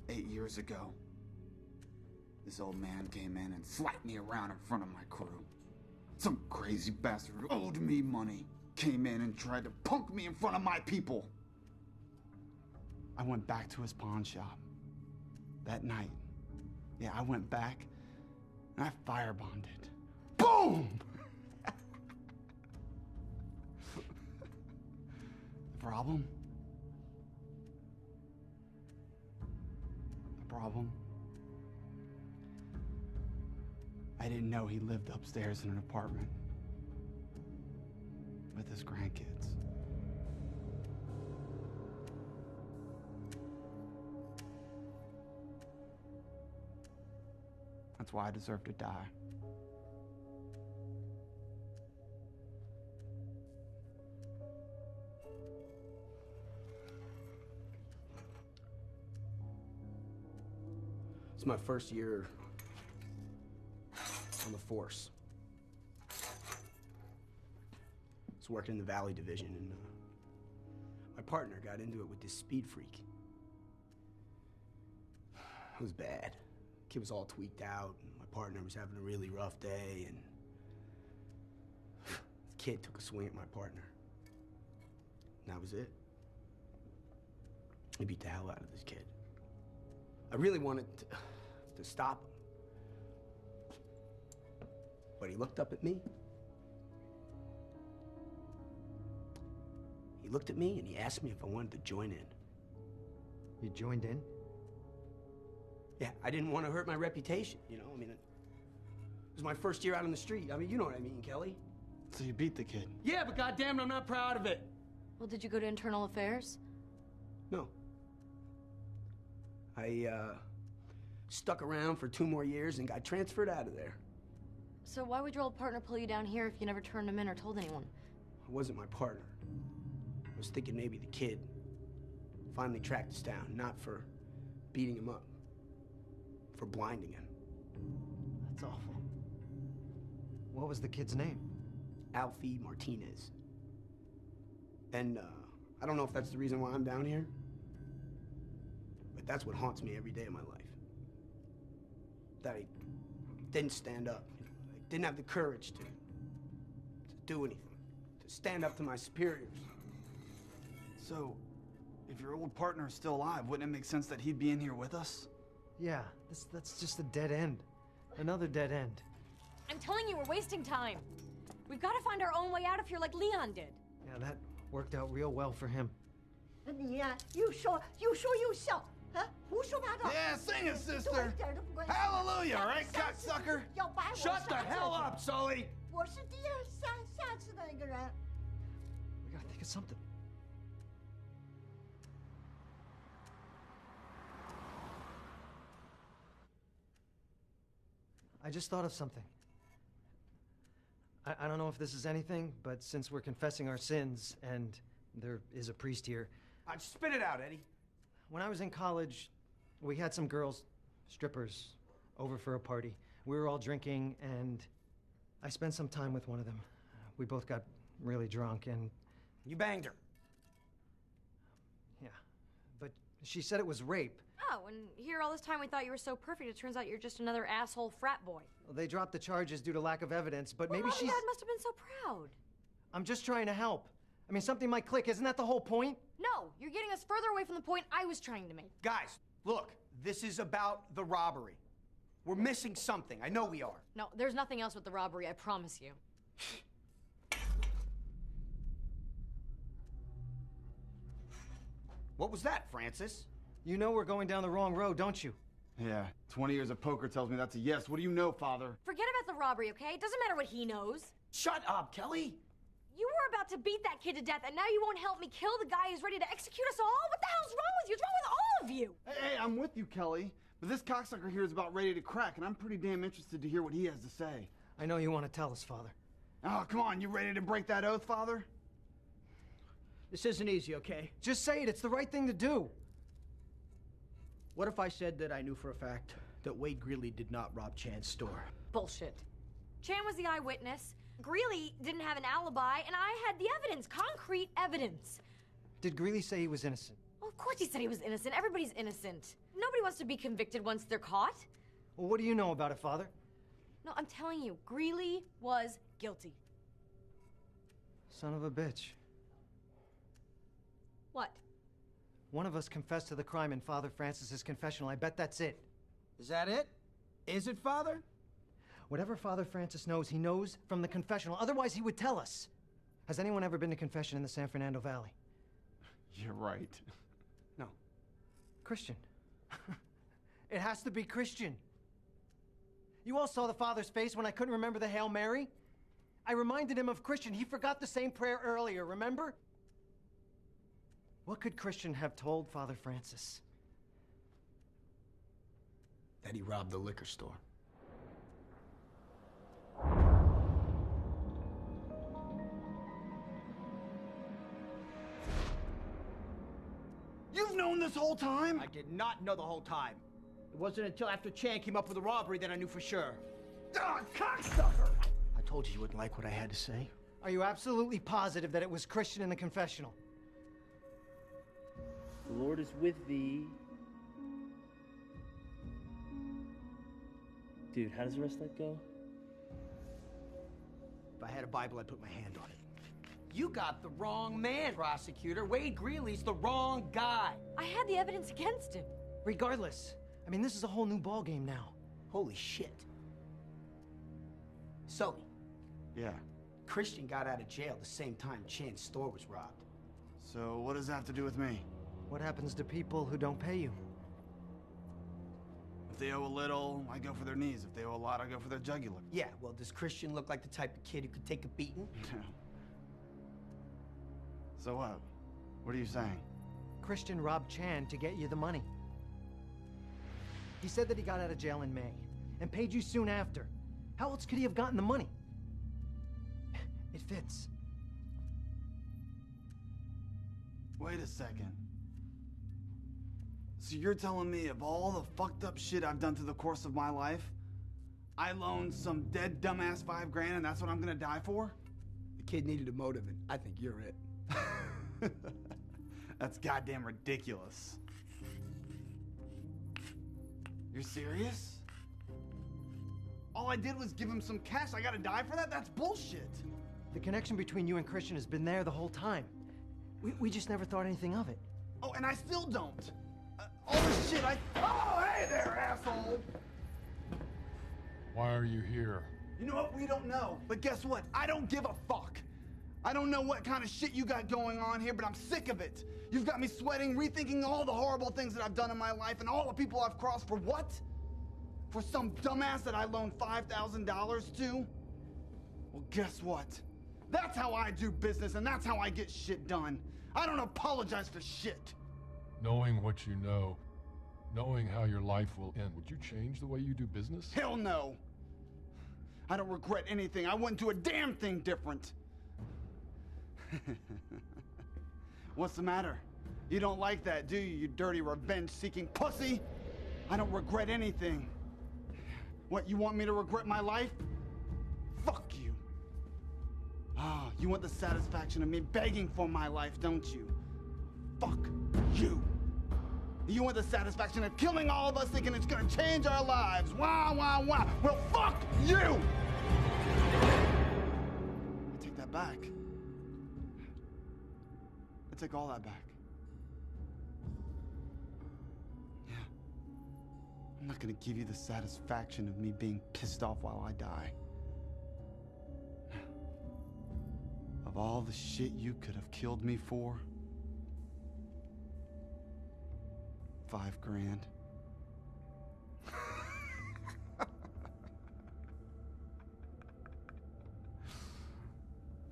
[SPEAKER 2] 8 years ago, this old man came in and slapped me around in front of my crew. Some crazy bastard who owed me money came in and tried to punk me in front of my people. I went back to his pawn shop that night. Yeah, I went back and I firebombed it. Boom! The problem? The problem? I didn't know he lived upstairs in an apartment with his grandkids. That's why I deserve to die.
[SPEAKER 14] It's my first year on the force. I was working in the Valley Division, and my partner got into it with this speed freak. It was bad. Kid was all tweaked out, and my partner was having a really rough day, and the kid took a swing at my partner. And that was it. He beat the hell out of this kid. I really wanted to stop him. But he looked up at me. He looked at me and he asked me if I wanted to join in.
[SPEAKER 10] You joined in?
[SPEAKER 14] Yeah, I didn't want to hurt my reputation, you know? I mean, it was my first year out on the street. I mean, you know what I mean, Kelly.
[SPEAKER 2] So you beat the kid?
[SPEAKER 14] Yeah, but goddamn it, I'm not proud of it.
[SPEAKER 7] Well, did you go to internal affairs?
[SPEAKER 14] No. I stuck around for 2 more years and got transferred out of there.
[SPEAKER 7] So why would your old partner pull you down here if you never turned him in or told anyone?
[SPEAKER 14] It wasn't my partner. I was thinking maybe the kid finally tracked us down, not for beating him up, for blinding him.
[SPEAKER 10] That's awful. What was the kid's name?
[SPEAKER 14] Alfie Martinez. And I don't know if that's the reason why I'm down here, but that's what haunts me every day of my life. That I didn't stand up. I didn't have the courage to do anything, to stand up to my superiors.
[SPEAKER 2] So, if your old partner is still alive, wouldn't it make sense that he'd be in here with us?
[SPEAKER 10] Yeah, that's just a dead end. Another dead end.
[SPEAKER 7] I'm telling you, we're wasting time. We've got to find our own way out of here like Leon did.
[SPEAKER 10] Yeah, that worked out real well for him.
[SPEAKER 13] 你呀、又说又笑，啊，胡说八道。
[SPEAKER 2] Yeah, sing it,
[SPEAKER 13] 对我
[SPEAKER 2] sister.
[SPEAKER 13] 一点都不关心。
[SPEAKER 2] Hallelujah, right,
[SPEAKER 13] 下次
[SPEAKER 2] cocksucker?
[SPEAKER 13] 要掰我
[SPEAKER 14] Shut the
[SPEAKER 13] 下
[SPEAKER 14] hell
[SPEAKER 13] 次
[SPEAKER 14] up, Sully!
[SPEAKER 13] 我是下次的那个人。
[SPEAKER 10] We gotta think of something. I just thought of something. I don't know if this is anything, but since we're confessing our sins and there is a priest here.
[SPEAKER 14] Just spit it out, Eddie.
[SPEAKER 10] When I was in college, we had some girls, strippers, over for a party. We were all drinking, and I spent some time with one of them. We both got really drunk, and...
[SPEAKER 14] You banged her.
[SPEAKER 10] Yeah, but she said it was rape.
[SPEAKER 7] Oh, and here all this time we thought you were so perfect. It turns out you're just another asshole frat boy.
[SPEAKER 10] Well, they dropped the charges due to lack of evidence, but
[SPEAKER 7] Well,
[SPEAKER 10] maybe
[SPEAKER 7] Mom and
[SPEAKER 10] she's...
[SPEAKER 7] Dad must have been so proud.
[SPEAKER 10] I'm just trying to help. I mean, something might click. Isn't that the whole point?
[SPEAKER 7] No, you're getting us further away from the point I was trying to make.
[SPEAKER 14] Guys, look, this is about the robbery. We're missing something. I know we are.
[SPEAKER 7] No, there's nothing else with the robbery, I promise you.
[SPEAKER 14] What was that, Francis?
[SPEAKER 10] You know we're going down the wrong road, don't you?
[SPEAKER 2] Yeah, 20 years of poker tells me that's a yes. What do you know, Father?
[SPEAKER 7] Forget about the robbery, okay? It doesn't matter what he knows.
[SPEAKER 14] Shut up, Kelly!
[SPEAKER 7] You were about to beat that kid to death, and now you won't help me kill the guy who's ready to execute us all? What the hell's wrong with you? What's wrong with all of you?
[SPEAKER 2] Hey, I'm with you, Kelly. But this cocksucker here is about ready to crack, and I'm pretty damn interested to hear what he has to say.
[SPEAKER 10] I know you want to tell us, Father.
[SPEAKER 2] Oh, come on, you ready to break that oath, Father?
[SPEAKER 4] This isn't easy, okay?
[SPEAKER 10] Just say it. It's the right thing to do.
[SPEAKER 4] What if I said that I knew for a fact that Wade Greeley did not rob Chan's store?
[SPEAKER 7] Bullshit. Chan was the eyewitness. Greeley didn't have an alibi, and I had the evidence, concrete evidence.
[SPEAKER 10] Did Greeley say he was innocent?
[SPEAKER 7] Well, of course he said he was innocent. Everybody's innocent. Nobody wants to be convicted once they're caught.
[SPEAKER 10] Well, what do you know about it, Father?
[SPEAKER 7] No, I'm telling you, Greeley was guilty.
[SPEAKER 10] Son of a bitch.
[SPEAKER 7] What?
[SPEAKER 10] One of us confessed to the crime in Father Francis's confessional. I bet that's it.
[SPEAKER 14] Is that it? Is it, Father?
[SPEAKER 10] Whatever Father Francis knows, he knows from the confessional. Otherwise, he would tell us. Has anyone ever been to confession in the San Fernando Valley?
[SPEAKER 2] You're right.
[SPEAKER 10] No. Christian. It has to be Christian. You all saw the Father's face when I couldn't remember the Hail Mary? I reminded him of Christian. He forgot the same prayer earlier, remember? What could Christian have told Father Francis?
[SPEAKER 14] That he robbed the liquor store.
[SPEAKER 2] You've known this whole time?
[SPEAKER 4] I did not know the whole time. It wasn't until after Chan came up with the robbery that I knew for sure.
[SPEAKER 2] Ah, cocksucker!
[SPEAKER 4] I told you you wouldn't like what I had to say.
[SPEAKER 10] Are you absolutely positive that it was Christian in the confessional?
[SPEAKER 6] The Lord is with thee. Dude, how does the rest of that go?
[SPEAKER 4] If I had a Bible, I'd put my hand on it.
[SPEAKER 14] You got the wrong man, prosecutor. Wade Greeley's the wrong guy.
[SPEAKER 7] I had the evidence against him.
[SPEAKER 10] Regardless, I mean, this is a whole new ballgame now.
[SPEAKER 14] Holy shit. Sully.
[SPEAKER 2] Yeah.
[SPEAKER 14] Christian got out of jail the same time Chan's store was robbed.
[SPEAKER 2] So what does that have to do with me?
[SPEAKER 10] What happens to people who don't pay you?
[SPEAKER 2] If they owe a little, I go for their knees. If they owe a lot, I go for their jugular.
[SPEAKER 14] Yeah, well, does Christian look like the type of kid who could take a beating?
[SPEAKER 2] So what? What are you saying?
[SPEAKER 10] Christian robbed Chan to get you the money. He said that he got out of jail in May and paid you soon after. How else could he have gotten the money? It fits.
[SPEAKER 2] Wait a second. So you're telling me of all the fucked up shit I've done through the course of my life, I loaned some dead dumbass $5 grand and that's what I'm gonna die for?
[SPEAKER 14] The kid needed a motive, and I think you're it.
[SPEAKER 2] That's goddamn ridiculous. You're serious? All I did was give him some cash. I gotta die for that? That's bullshit.
[SPEAKER 10] The connection between you and Christian has been there the whole time. We just never thought anything of it.
[SPEAKER 2] Oh, and I still don't. All this shit Oh, hey there, asshole!
[SPEAKER 9] Why are you here?
[SPEAKER 2] You know what? We don't know. But guess what? I don't give a fuck. I don't know what kind of shit you got going on here, but I'm sick of it. You've got me sweating, rethinking all the horrible things that I've done in my life and all the people I've crossed for what? For some dumbass that I loaned $5,000 to? Well, guess what? That's how I do business, and that's how I get shit done. I don't apologize for shit.
[SPEAKER 9] Knowing what you know, knowing how your life will end, would you change the way you do business?
[SPEAKER 2] Hell no. I don't regret anything. I wouldn't do a damn thing different. What's the matter? You don't like that, do you dirty revenge-seeking pussy? I don't regret anything. What, you want me to regret my life? Fuck you. Ah, you want the satisfaction of me begging for my life, don't you? Fuck you. You want the satisfaction of killing all of us thinking it's gonna change our lives. Wah, wah, wah. Well, fuck you! I take that back. I take all that back. Yeah. I'm not gonna give you the satisfaction of me being pissed off while I die. Of all the shit you could have killed me for, $5,000.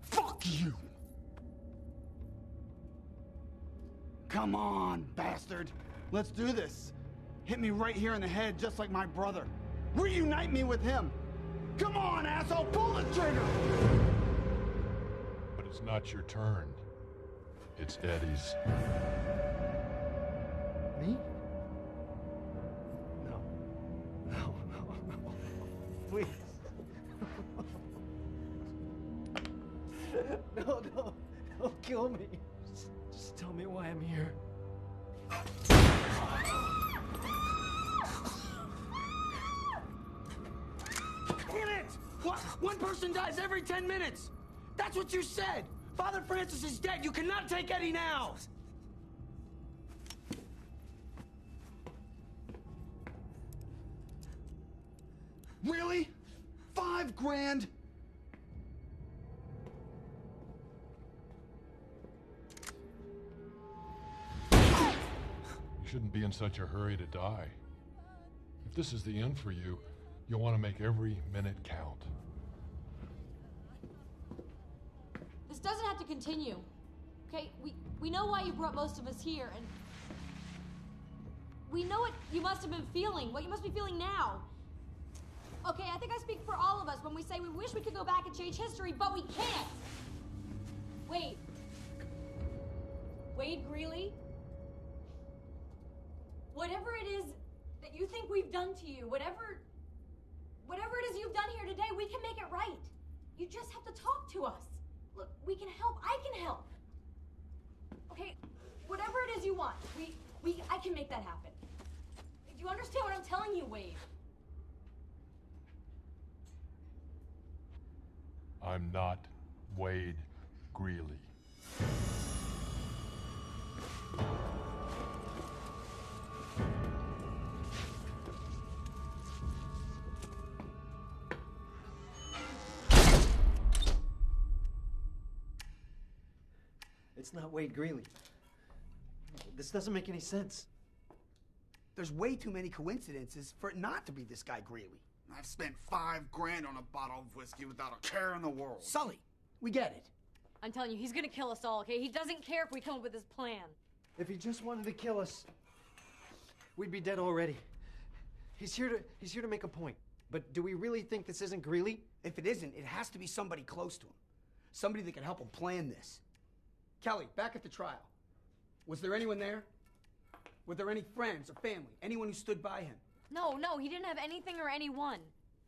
[SPEAKER 2] Fuck you! Come on, bastard. Let's do this. Hit me right here in the head, just like my brother. Reunite me with him. Come on, asshole, pull the trigger!
[SPEAKER 9] But it's not your turn. It's Eddie's.
[SPEAKER 10] Me? No. No. Please. No, don't kill me. Just tell me why I'm here.
[SPEAKER 14] Damn it! What? One person dies every 10 minutes! That's what you said! Father Francis is dead! You cannot take Eddie now!
[SPEAKER 2] Really? $5,000?
[SPEAKER 9] You shouldn't be in such a hurry to die. If this is the end for you, you'll want to make every minute count.
[SPEAKER 7] This doesn't have to continue. Okay, we know why you brought most of us here, and we know what you must have been feeling, what you must be feeling now. Okay, I think I speak for all of us when we say we wish we could go back and change history, but we can't. Wade Greeley, whatever it is that you think we've done to you, whatever it is you've done here today, we can make it right. You just have to talk to us. Look, we can help. I can help. Okay, whatever it is you want, I can make that happen. Do you understand what I'm telling you, Wade?
[SPEAKER 9] I'm not Wade Greeley.
[SPEAKER 10] It's not Wade Greeley. This doesn't make any sense.
[SPEAKER 14] There's way too many coincidences for it not to be this guy Greeley.
[SPEAKER 2] I've spent $5,000 on a bottle of whiskey without a care in the world.
[SPEAKER 14] Sully, we get it.
[SPEAKER 7] I'm telling you, he's gonna kill us all, okay? He doesn't care if we come up with his plan.
[SPEAKER 10] If he just wanted to kill us, we'd be dead already. He's here to make a point. But do we really think this isn't Greeley?
[SPEAKER 14] If it isn't, it has to be somebody close to him. Somebody that can help him plan this. Kelly, back at the trial, was there anyone there? Were there any friends or family? Anyone who stood by him?
[SPEAKER 7] No, he didn't have anything or anyone.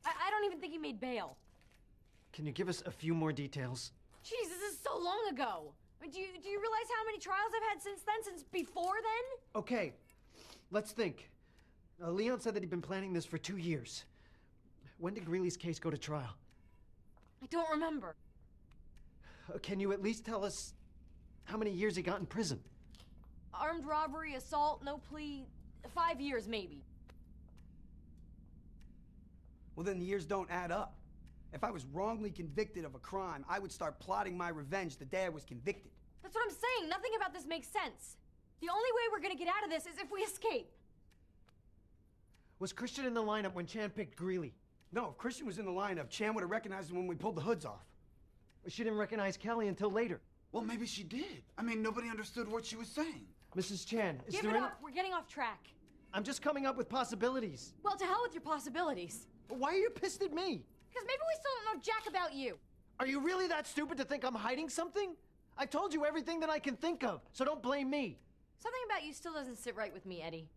[SPEAKER 7] I don't even think he made bail.
[SPEAKER 10] Can you give us a few more details?
[SPEAKER 7] Jeez, this is so long ago. I mean, do you realize how many trials I've had since then, since before then?
[SPEAKER 10] Okay, let's think. Leon said that he'd been planning this for 2 years. When did Greeley's case go to trial?
[SPEAKER 7] I don't remember.
[SPEAKER 10] Can you at least tell us how many years he got in prison?
[SPEAKER 7] Armed robbery, assault, no plea, 5 years maybe.
[SPEAKER 14] Well, then the years don't add up. If I was wrongly convicted of a crime, I would start plotting my revenge the day I was convicted.
[SPEAKER 7] That's what I'm saying. Nothing about this makes sense. The only way we're gonna get out of this is if we escape.
[SPEAKER 10] Was Christian in the lineup when Chan picked Greeley?
[SPEAKER 14] No, if Christian was in the lineup, Chan would have recognized him when we pulled the hoods off.
[SPEAKER 10] But she didn't recognize Kelly until later.
[SPEAKER 2] Well, maybe she did. I mean, nobody understood what she was saying.
[SPEAKER 10] Mrs. Chan, is
[SPEAKER 7] Give
[SPEAKER 10] there
[SPEAKER 7] it
[SPEAKER 10] any...
[SPEAKER 7] up. We're getting off track.
[SPEAKER 10] I'm just coming up with possibilities.
[SPEAKER 7] Well, to hell with your possibilities.
[SPEAKER 10] But why are you pissed at me?
[SPEAKER 7] Because maybe we still don't know jack about you.
[SPEAKER 10] Are you really that stupid to think I'm hiding something? I told you everything that I can think of, so don't blame me.
[SPEAKER 7] Something about you still doesn't sit right with me, Eddie.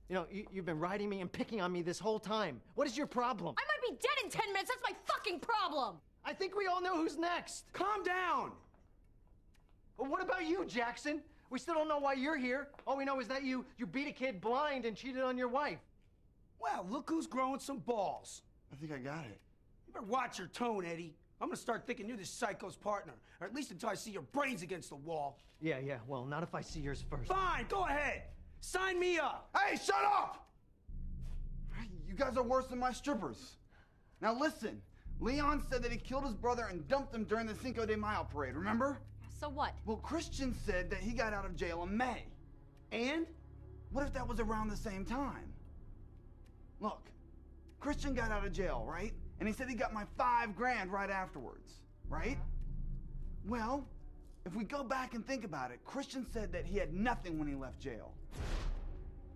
[SPEAKER 10] You know, you've been riding me and picking on me this whole time. What is your problem?
[SPEAKER 7] I might be dead in 10 minutes. That's my fucking problem.
[SPEAKER 10] I think we all know who's next.
[SPEAKER 14] Calm down.
[SPEAKER 10] Well, what about you, Jackson? We still don't know why you're here. All we know is that you beat a kid blind and cheated on your wife.
[SPEAKER 14] Well, look who's growing some balls.
[SPEAKER 2] I think I got it.
[SPEAKER 14] You better watch your tone, Eddie. I'm gonna start thinking you're this psycho's partner, or at least until I see your brains against the wall.
[SPEAKER 10] Yeah, well, not if I see yours first.
[SPEAKER 14] Fine, go ahead. Sign me up.
[SPEAKER 2] Hey, shut up! You guys are worse than my strippers. Now listen, Leon said that he killed his brother and dumped him during the Cinco de Mayo parade, remember?
[SPEAKER 7] So what?
[SPEAKER 2] Well, Christian said that he got out of jail in May.
[SPEAKER 14] And?
[SPEAKER 2] What if that was around the same time? Look, Christian got out of jail, right? And he said he got my $5 grand right afterwards, right? Well, if we go back and think about it, Christian said that he had nothing when he left jail.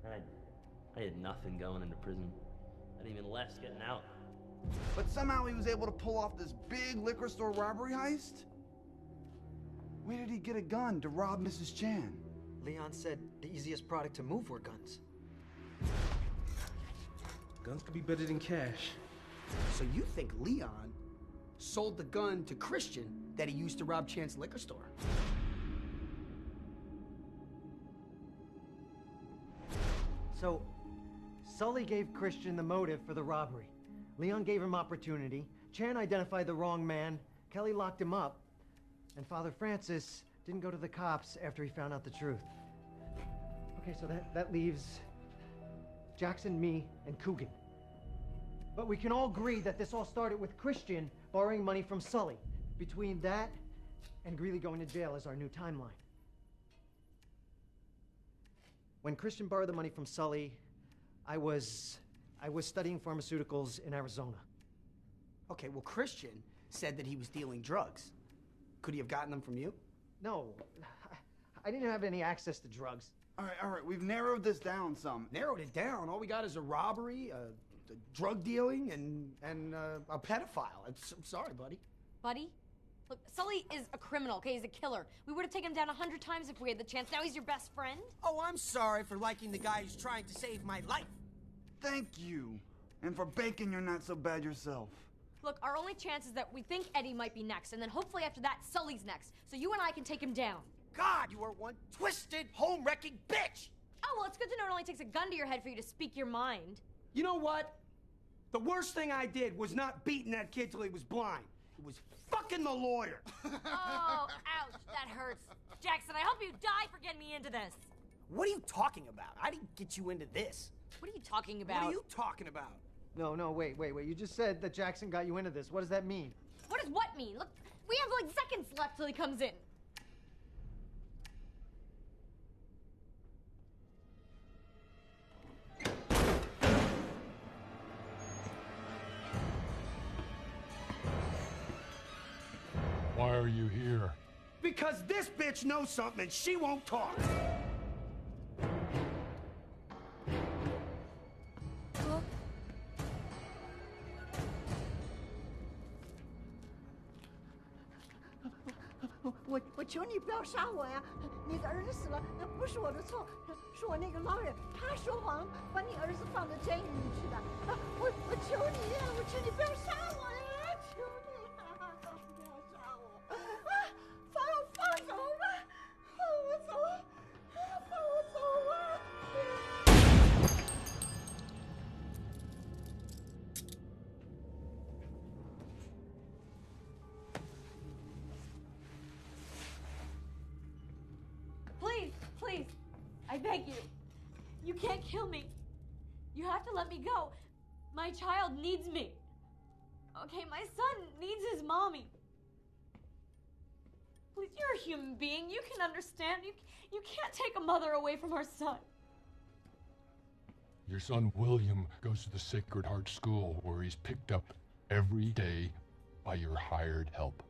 [SPEAKER 6] I had nothing going into prison. I didn't even less getting out.
[SPEAKER 2] But somehow he was able to pull off this big liquor store robbery heist? Where did he get a gun to rob Mrs. Chan?
[SPEAKER 10] Leon said the easiest product to move were guns.
[SPEAKER 8] Guns could be better than cash.
[SPEAKER 14] So you think Leon sold the gun to Christian that he used to rob Chan's liquor store?
[SPEAKER 10] So, Sully gave Christian the motive for the robbery. Leon gave him opportunity. Chan identified the wrong man. Kelly locked him up. And Father Francis didn't go to the cops after he found out the truth. Okay, so that leaves Jackson, me, and Coogan. But we can all agree that this all started with Christian borrowing money from Sully. Between that and Greeley going to jail is our new timeline. When Christian borrowed the money from Sully, I was studying pharmaceuticals in Arizona.
[SPEAKER 14] Okay, well, Christian said that he was dealing drugs. Could he have gotten them from you?
[SPEAKER 10] No, I didn't have any access to drugs.
[SPEAKER 2] All right, we've narrowed this down some.
[SPEAKER 14] Narrowed it down. All we got is a robbery, drug dealing, and a pedophile. I'm sorry, buddy.
[SPEAKER 7] Buddy? Look, Sully is a criminal, okay? He's a killer. We would have taken him down 100 times if we had the chance. Now he's your best friend?
[SPEAKER 15] Oh, I'm sorry for liking the guy who's trying to save my life.
[SPEAKER 2] Thank you. And for baking your not so bad yourself.
[SPEAKER 7] Look, our only chance is that we think Eddie might be next, and then hopefully after that, Sully's next. So you and I can take him down.
[SPEAKER 15] God, you are one twisted, home-wrecking bitch!
[SPEAKER 7] Oh, well, it's good to know it only takes a gun to your head for you to speak your mind.
[SPEAKER 14] You know what? The worst thing I did was not beating that kid till he was blind. It was fucking the lawyer.
[SPEAKER 7] Oh, ouch, that hurts. Jackson, I hope you die for getting me into this.
[SPEAKER 15] What are you talking about? I didn't get you into this.
[SPEAKER 7] What are you talking about?
[SPEAKER 15] What are you talking about?
[SPEAKER 10] No, wait. You just said that Jackson got you into this. What does that mean?
[SPEAKER 7] What does what mean? Look, we have like seconds left till he comes in.
[SPEAKER 9] Why are you here?
[SPEAKER 14] Because this bitch knows something and she won't talk.
[SPEAKER 13] 我求你不要杀我呀！你的儿子死了，那不是我的错，是我那个老人他说谎，把你儿子放到监狱里去的。我求你呀，我求你不要杀我呀！求你啊，不要杀我！放手吧，放我走，放我走啊！
[SPEAKER 7] Please, I beg you. You can't kill me. You have to let me go. My child needs me. Okay, my son needs his mommy. Please, you're a human being. You can understand. You can't take a mother away from her son.
[SPEAKER 9] Your son William goes to the Sacred Heart School where he's picked up every day by your hired help.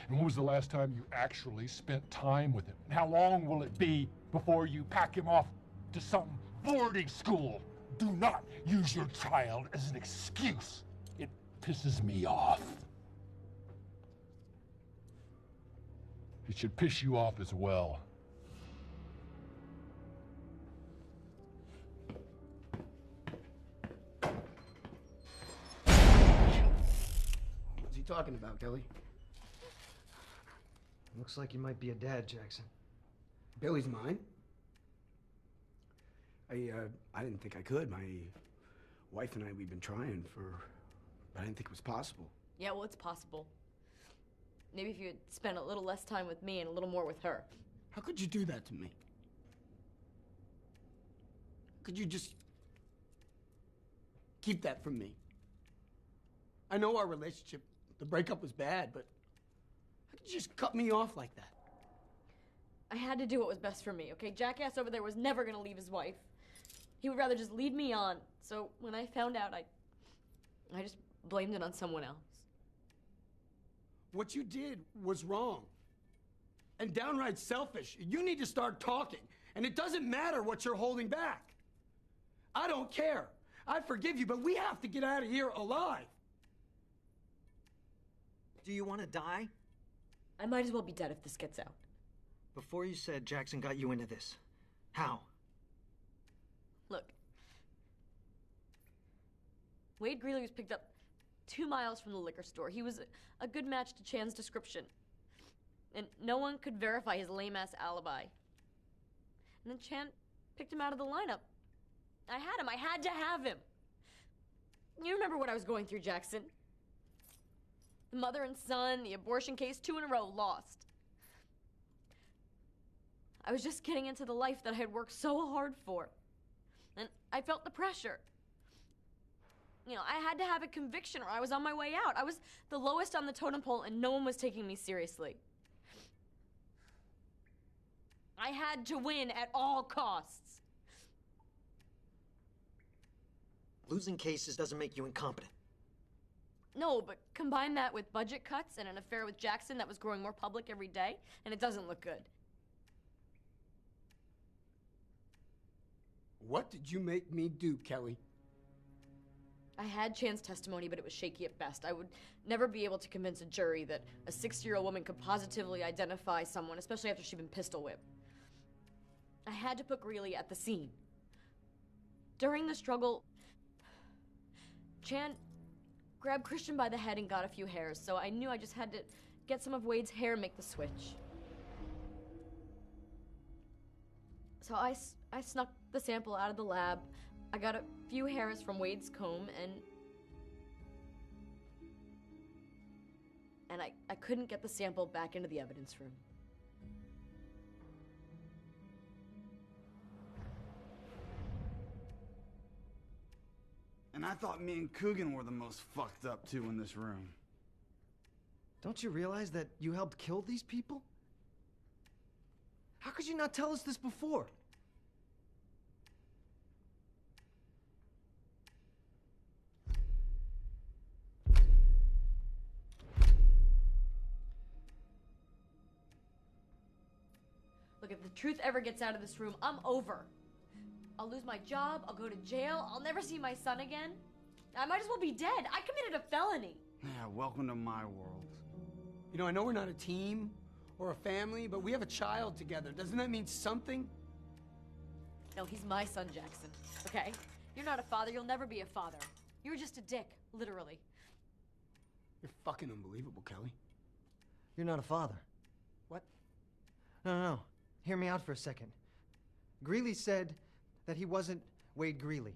[SPEAKER 9] And when was the last time you actually spent time with him? And how long will it be before you pack him off to some boarding school? Do not use your child as an excuse. It pisses me off. It should piss you off as well.
[SPEAKER 14] What's he talking about, Kelly?
[SPEAKER 10] Looks like you might be a dad, Jackson.
[SPEAKER 14] Billy's mine. I didn't think I could. My wife and I, we've been trying but I didn't think it was possible.
[SPEAKER 7] Yeah, well, it's possible. Maybe if you had spent a little less time with me and a little more with her.
[SPEAKER 14] How could you do that to me? Could you just keep that from me? I know our relationship, the breakup was bad, but how could you just cut me off like that?
[SPEAKER 7] I had to do what was best for me, okay? Jackass over there was never gonna leave his wife. He would rather just lead me on. So when I found out, I just blamed it on someone else.
[SPEAKER 14] What you did was wrong and downright selfish. You need to start talking, and it doesn't matter what you're holding back. I don't care. I forgive you, but we have to get out of here alive.
[SPEAKER 10] Do you want to die?
[SPEAKER 7] I might as well be dead if this gets out.
[SPEAKER 10] Before you said Jackson got you into this. How?
[SPEAKER 7] Look. Wade Greeley was picked up 2 miles from the liquor store. He was a good match to Chan's description. And no one could verify his lame-ass alibi. And then Chan picked him out of the lineup. I had him. I had to have him. You remember what I was going through, Jackson. The mother and son, the abortion case, 2 in a row, lost. I was just getting into the life that I had worked so hard for. And I felt the pressure. You know, I had to have a conviction or I was on my way out. I was the lowest on the totem pole and no one was taking me seriously. I had to win at all costs.
[SPEAKER 10] Losing cases doesn't make you incompetent.
[SPEAKER 7] No, but combine that with budget cuts and an affair with Jackson that was growing more public every day, and it doesn't look good.
[SPEAKER 14] What did you make me do, Kelly?
[SPEAKER 7] I had Chan's testimony, but it was shaky at best. I would never be able to convince a jury that a 60-year-old woman could positively identify someone, especially after she'd been pistol whipped. I had to put Greeley at the scene. During the struggle, Chan grabbed Christian by the head and got a few hairs, so I knew I just had to get some of Wade's hair and make the switch. So I snuck the sample out of the lab. I got a few hairs from Wade's comb, and I couldn't get the sample back into the evidence room.
[SPEAKER 2] And I thought me and Coogan were the most fucked up two in this room.
[SPEAKER 10] Don't you realize that you helped kill these people? How could you not tell us this before?
[SPEAKER 7] Look, if the truth ever gets out of this room, I'm over. I'll lose my job, I'll go to jail, I'll never see my son again. I might as well be dead. I committed a felony.
[SPEAKER 2] Yeah, welcome to my world.
[SPEAKER 14] You know, I know we're not a team or a family, but we have a child together. Doesn't that mean something?
[SPEAKER 7] No, he's my son, Jackson, okay? You're not a father, you'll never be a father. You're just a dick, literally.
[SPEAKER 14] You're fucking unbelievable, Kelly.
[SPEAKER 10] You're not a father.
[SPEAKER 14] What?
[SPEAKER 10] No. Hear me out for a second. Greeley said that he wasn't Wade Greeley.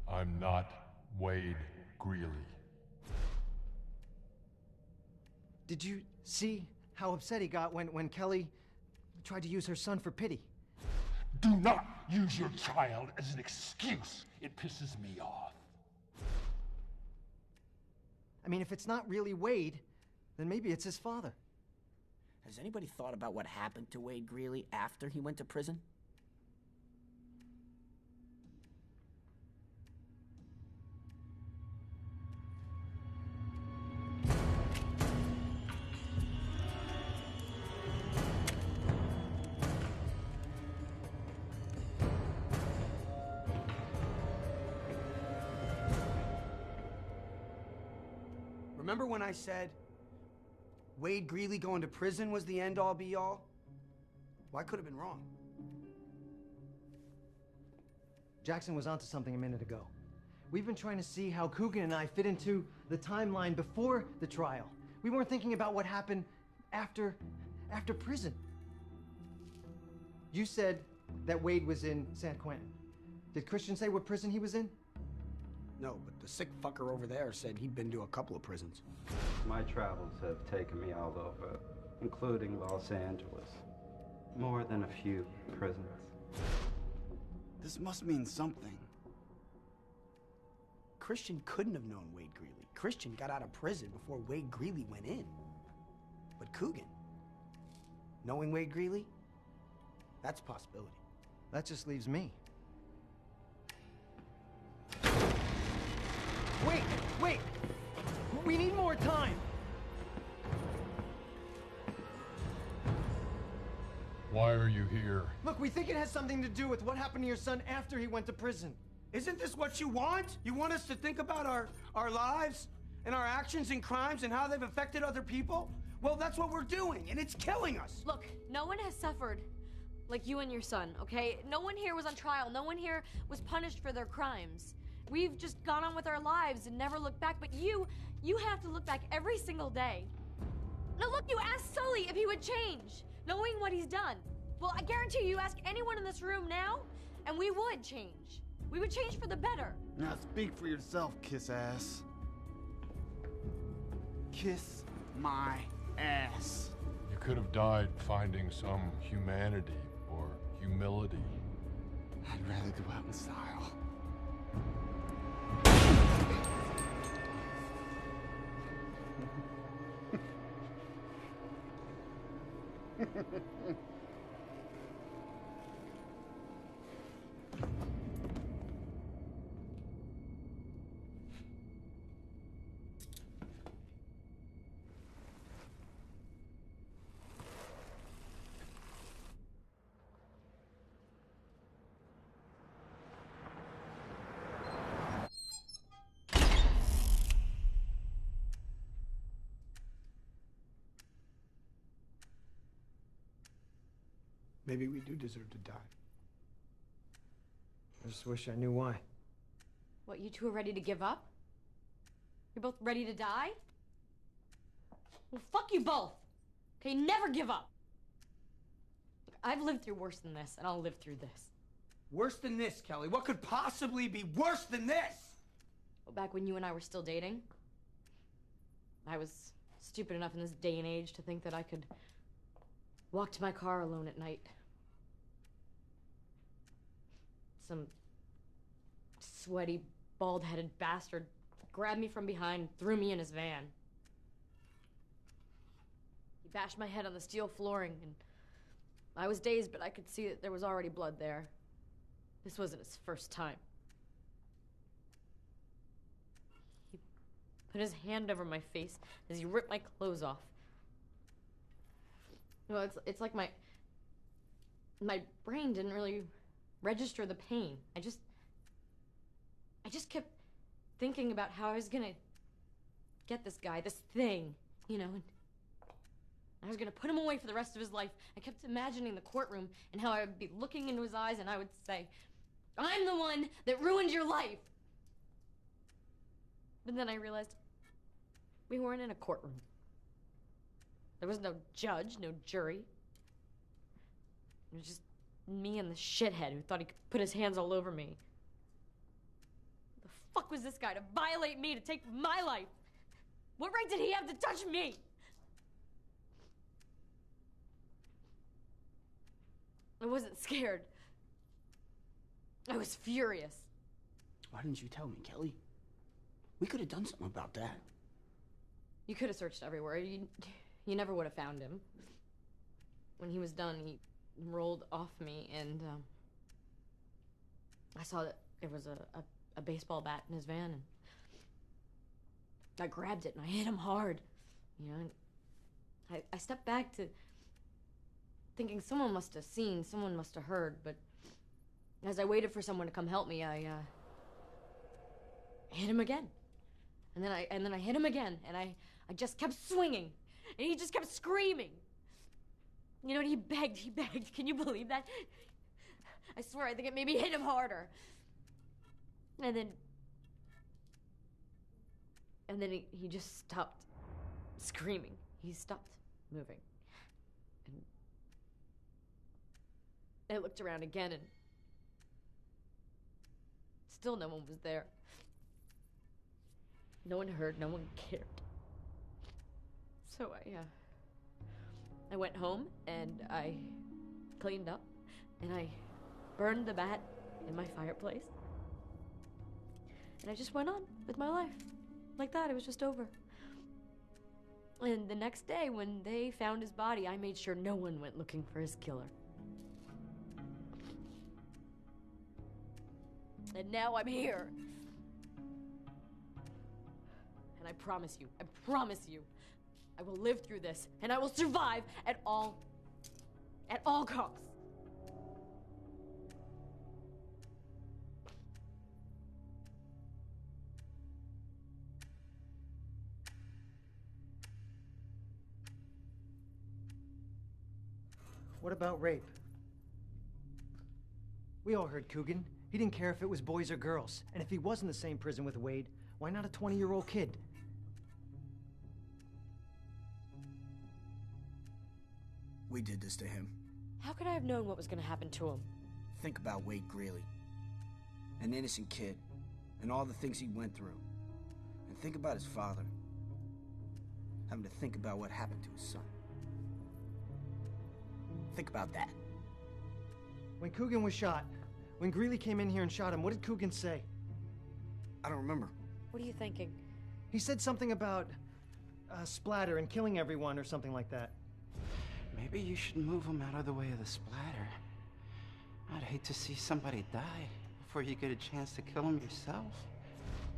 [SPEAKER 9] I'm not Wade Greeley.
[SPEAKER 10] Did you see how upset he got when Kelly tried to use her son for pity?
[SPEAKER 9] Do not use your child as an excuse. It pisses me off.
[SPEAKER 10] I mean, if it's not really Wade, then maybe it's his father.
[SPEAKER 15] Has anybody thought about what happened to Wade Greeley after he went to prison? Remember when I said Wade Greeley going to prison was the end-all be-all? Well, I could have been wrong.
[SPEAKER 10] Jackson was onto something a minute ago. We've been trying to see how Coogan and I fit into the timeline before the trial. We weren't thinking about what happened after prison. You said that Wade was in San Quentin. Did Christian say what prison he was in?
[SPEAKER 15] No, but the sick fucker over there said he'd been to a couple of prisons.
[SPEAKER 11] My travels have taken me all over, including Los Angeles. More than a few prisons.
[SPEAKER 2] This must mean something.
[SPEAKER 15] Christian couldn't have known Wade Greeley. Christian got out of prison before Wade Greeley went in. But Coogan, knowing Wade Greeley, that's a possibility.
[SPEAKER 10] That just leaves me. Wait! We need more time!
[SPEAKER 9] Why are you here?
[SPEAKER 10] Look, we think it has something to do with what happened to your son after he went to prison.
[SPEAKER 15] Isn't this what you want? You want us to think about our lives and our actions and crimes and how they've affected other people? Well, that's what we're doing, and it's killing us.
[SPEAKER 7] Look, no one has suffered like you and your son, okay? No one here was on trial. No one here was punished for their crimes. We've just gone on with our lives and never looked back, but you have to look back every single day. Now look, you asked Sully if he would change, knowing what he's done. Well, I guarantee you ask anyone in this room now, and we would change. We would change for the better.
[SPEAKER 2] Now speak for yourself, kiss ass. Kiss my ass.
[SPEAKER 9] You could have died finding some humanity or humility.
[SPEAKER 2] I'd rather go out in style.
[SPEAKER 15] Maybe we do deserve to die.
[SPEAKER 10] I just wish I knew why.
[SPEAKER 7] What, you two are ready to give up? You're both ready to die? Well, fuck you both. Okay, never give up. Look, I've lived through worse than this, and I'll live through this.
[SPEAKER 15] Worse than this, Kelly? What could possibly be worse than this?
[SPEAKER 7] Well, back when you and I were still dating, I was stupid enough in this day and age to think that I could walk to my car alone at night. Some sweaty, bald-headed bastard grabbed me from behind and threw me in his van. He bashed my head on the steel flooring, and I was dazed, but I could see that there was already blood there. This wasn't his first time. He put his hand over my face as he ripped my clothes off. You know, it's like my brain didn't really register the pain. I just kept thinking about how I was gonna get this guy, this thing, you know, and I was gonna put him away for the rest of his life. I kept imagining the courtroom and how I would be looking into his eyes and I would say, "I'm the one that ruined your life." But then I realized we weren't in a courtroom. There was no judge, no jury. It was just me and the shithead who thought he could put his hands all over me. The fuck was this guy to violate me, to take my life? What right did he have to touch me? I wasn't scared. I was furious.
[SPEAKER 15] Why didn't you tell me, Kelly? We could have done something about that.
[SPEAKER 7] You could have searched everywhere. You never would have found him. When he was done, he rolled off me, and I saw that there was a baseball bat in his van, and I grabbed it and I hit him hard. You know, and I stepped back to thinking someone must have seen, someone must have heard, but as I waited for someone to come help me, I hit him again. And then I hit him again, and I just kept swinging, and he just kept screaming. You know, and he begged. Can you believe that? I swear, I think it maybe hit him harder. And then he just stopped screaming. He stopped moving. And I looked around again, and still no one was there. No one heard, no one cared. So I went home, and I cleaned up, and I burned the bat in my fireplace. And I just went on with my life. Like that, it was just over. And the next day, when they found his body, I made sure no one went looking for his killer. And now I'm here. And I promise you, I will live through this, and I will survive at all costs.
[SPEAKER 10] What about rape? We all heard Coogan. He didn't care if it was boys or girls. And if he was in the same prison with Wade, why not a 20-year-old kid?
[SPEAKER 15] We did this to him.
[SPEAKER 7] How could I have known what was going to happen to him?
[SPEAKER 15] Think about Wade Greeley. An innocent kid, and all the things he went through. And think about his father. Having to think about what happened to his son. Think about that.
[SPEAKER 10] When Coogan was shot, when Greeley came in here and shot him, what did Coogan say?
[SPEAKER 15] I don't remember.
[SPEAKER 7] What are you thinking?
[SPEAKER 10] He said something about splatter and killing everyone or something like that.
[SPEAKER 11] Maybe you should move him out of the way of the splatter. I'd hate to see somebody die before you get a chance to kill him yourself.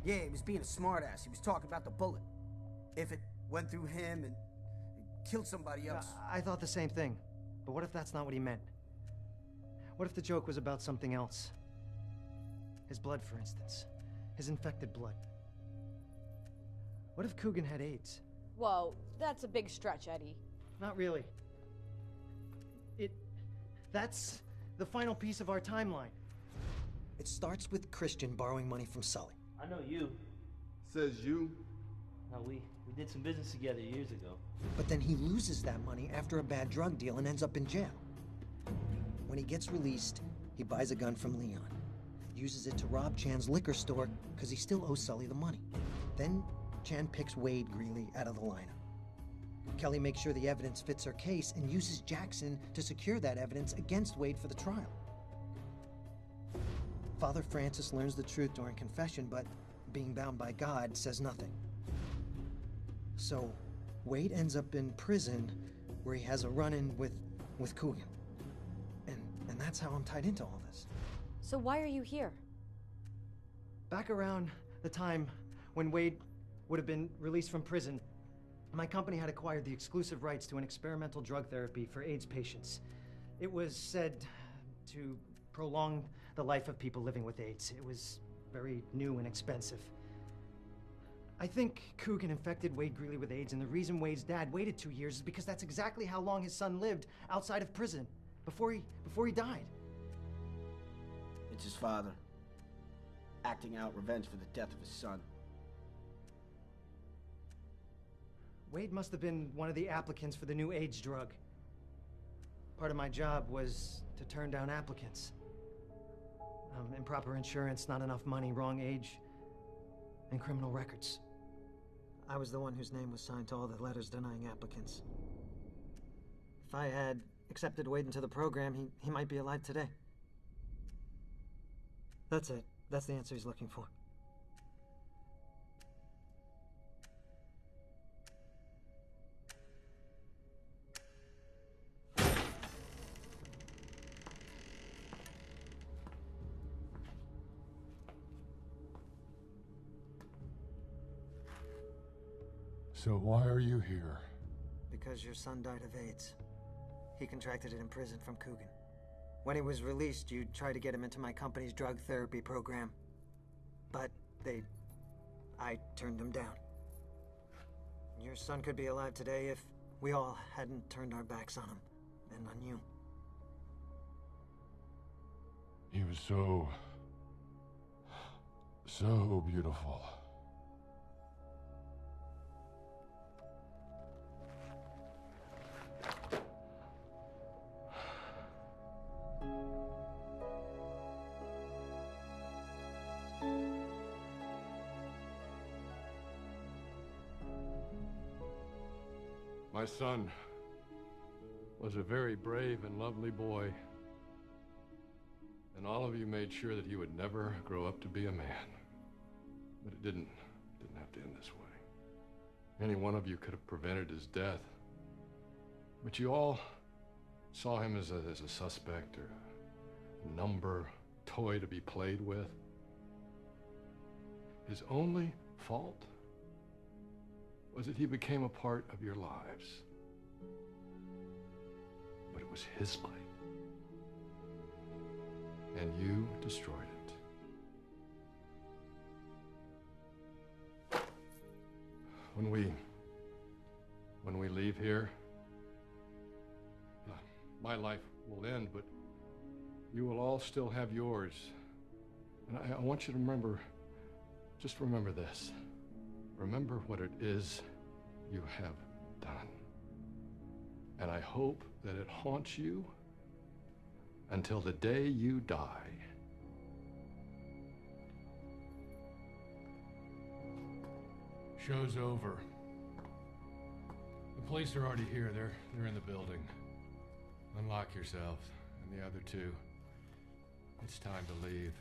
[SPEAKER 15] Yeah, he was being a smartass. He was talking about the bullet. If it went through him and killed somebody else.
[SPEAKER 10] I thought the same thing. But what if that's not what he meant? What if the joke was about something else? His blood, for instance. His infected blood. What if Coogan had AIDS?
[SPEAKER 7] Whoa, that's a big stretch, Eddie.
[SPEAKER 10] Not really. That's the final piece of our timeline.
[SPEAKER 15] It starts with Christian borrowing money from Sully.
[SPEAKER 6] I know you.
[SPEAKER 2] Says you.
[SPEAKER 6] No, we did some business together years ago.
[SPEAKER 15] But then he loses that money after a bad drug deal and ends up in jail. When he gets released, he buys a gun from Leon. Uses it to rob Chan's liquor store because he still owes Sully the money. Then Chan picks Wade Greeley out of the lineup. Kelly makes sure the evidence fits her case and uses Jackson to secure that evidence against Wade for the trial. Father Francis learns the truth during confession, but being bound by God, says nothing. So Wade ends up in prison where he has a run-in with Coogan. And that's how I'm tied into all this.
[SPEAKER 7] So why are you here?
[SPEAKER 10] Back around the time when Wade would have been released from prison, my company had acquired the exclusive rights to an experimental drug therapy for AIDS patients. It was said to prolong the life of people living with AIDS. It was very new and expensive. I think Coogan infected Wade Greeley with AIDS, and the reason Wade's dad waited 2 years is because that's exactly how long his son lived outside of prison, before he died.
[SPEAKER 15] It's his father, acting out revenge for the death of his son.
[SPEAKER 10] Wade must have been one of the applicants for the new AIDS drug. Part of my job was to turn down applicants. Improper insurance, not enough money, wrong age, and criminal records. I was the one whose name was signed to all the letters denying applicants. If I had accepted Wade into the program, he might be alive today. That's it. That's the answer he's looking for.
[SPEAKER 9] So why are you here?
[SPEAKER 15] Because your son died of AIDS. He contracted it in prison from Coogan. When he was released, you tried to get him into my company's drug therapy program. But I turned him down. Your son could be alive today if we all hadn't turned our backs on him and on you.
[SPEAKER 9] He was so beautiful. My son was a very brave and lovely boy, and all of you made sure that he would never grow up to be a man. But it didn't have to end this way. Any one of you could have prevented his death, but you all saw him as a suspect or a number, toy to be played with. His only fault was that he became a part of your lives. But it was his life. And you destroyed it. When we leave here, my life will end, but you will all still have yours. And I want you to remember, just remember this. Remember what it is you have done. And I hope that it haunts you until the day you die. Show's over. The police are already here. They're in the building. Unlock yourself and the other two. It's time to leave.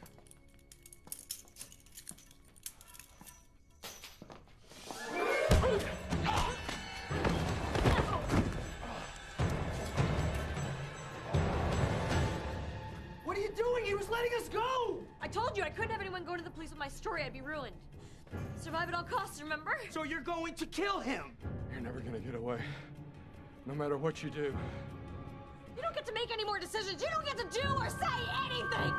[SPEAKER 14] What are you doing? He was letting us go!
[SPEAKER 7] I told you I couldn't have anyone go to the police with my story. I'd be ruined. Survive at all costs, remember?
[SPEAKER 14] So you're going to kill him?
[SPEAKER 9] You're never gonna get away. No matter what you do.
[SPEAKER 7] You don't get to make any more decisions. You don't get to do or say anything!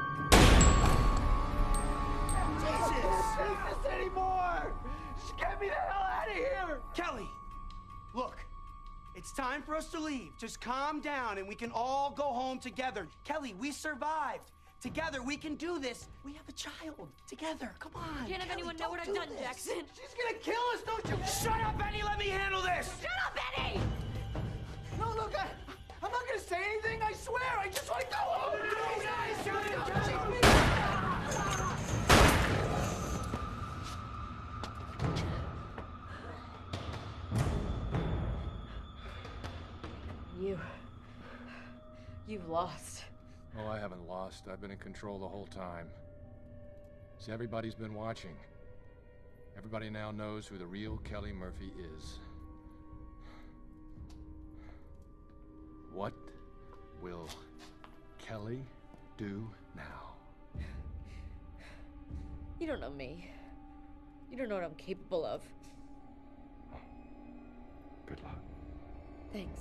[SPEAKER 14] Jesus! I can't take this anymore! Just get me the hell out of here! Kelly, look. It's time for us to leave. Just calm down and we can all go home together. Kelly, we survived. Together, we can do this. We have a child. Together, come on.
[SPEAKER 7] You can't have
[SPEAKER 14] Kelly,
[SPEAKER 7] anyone know what I've done,
[SPEAKER 14] this.
[SPEAKER 7] Jackson.
[SPEAKER 14] She's gonna kill us, don't you? Shut up, Benny. Let me handle this.
[SPEAKER 7] Shut up, Benny!
[SPEAKER 14] No, look, I'm not gonna say anything. I swear. I just want to go home.
[SPEAKER 7] You've lost.
[SPEAKER 9] Oh, I haven't lost. I've been in control the whole time. See, everybody's been watching. Everybody now knows who the real Kelly Murphy is. What will Kelly do now?
[SPEAKER 7] You don't know me. You don't know what I'm capable of.
[SPEAKER 9] Good luck.
[SPEAKER 7] Thanks.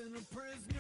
[SPEAKER 16] in a prison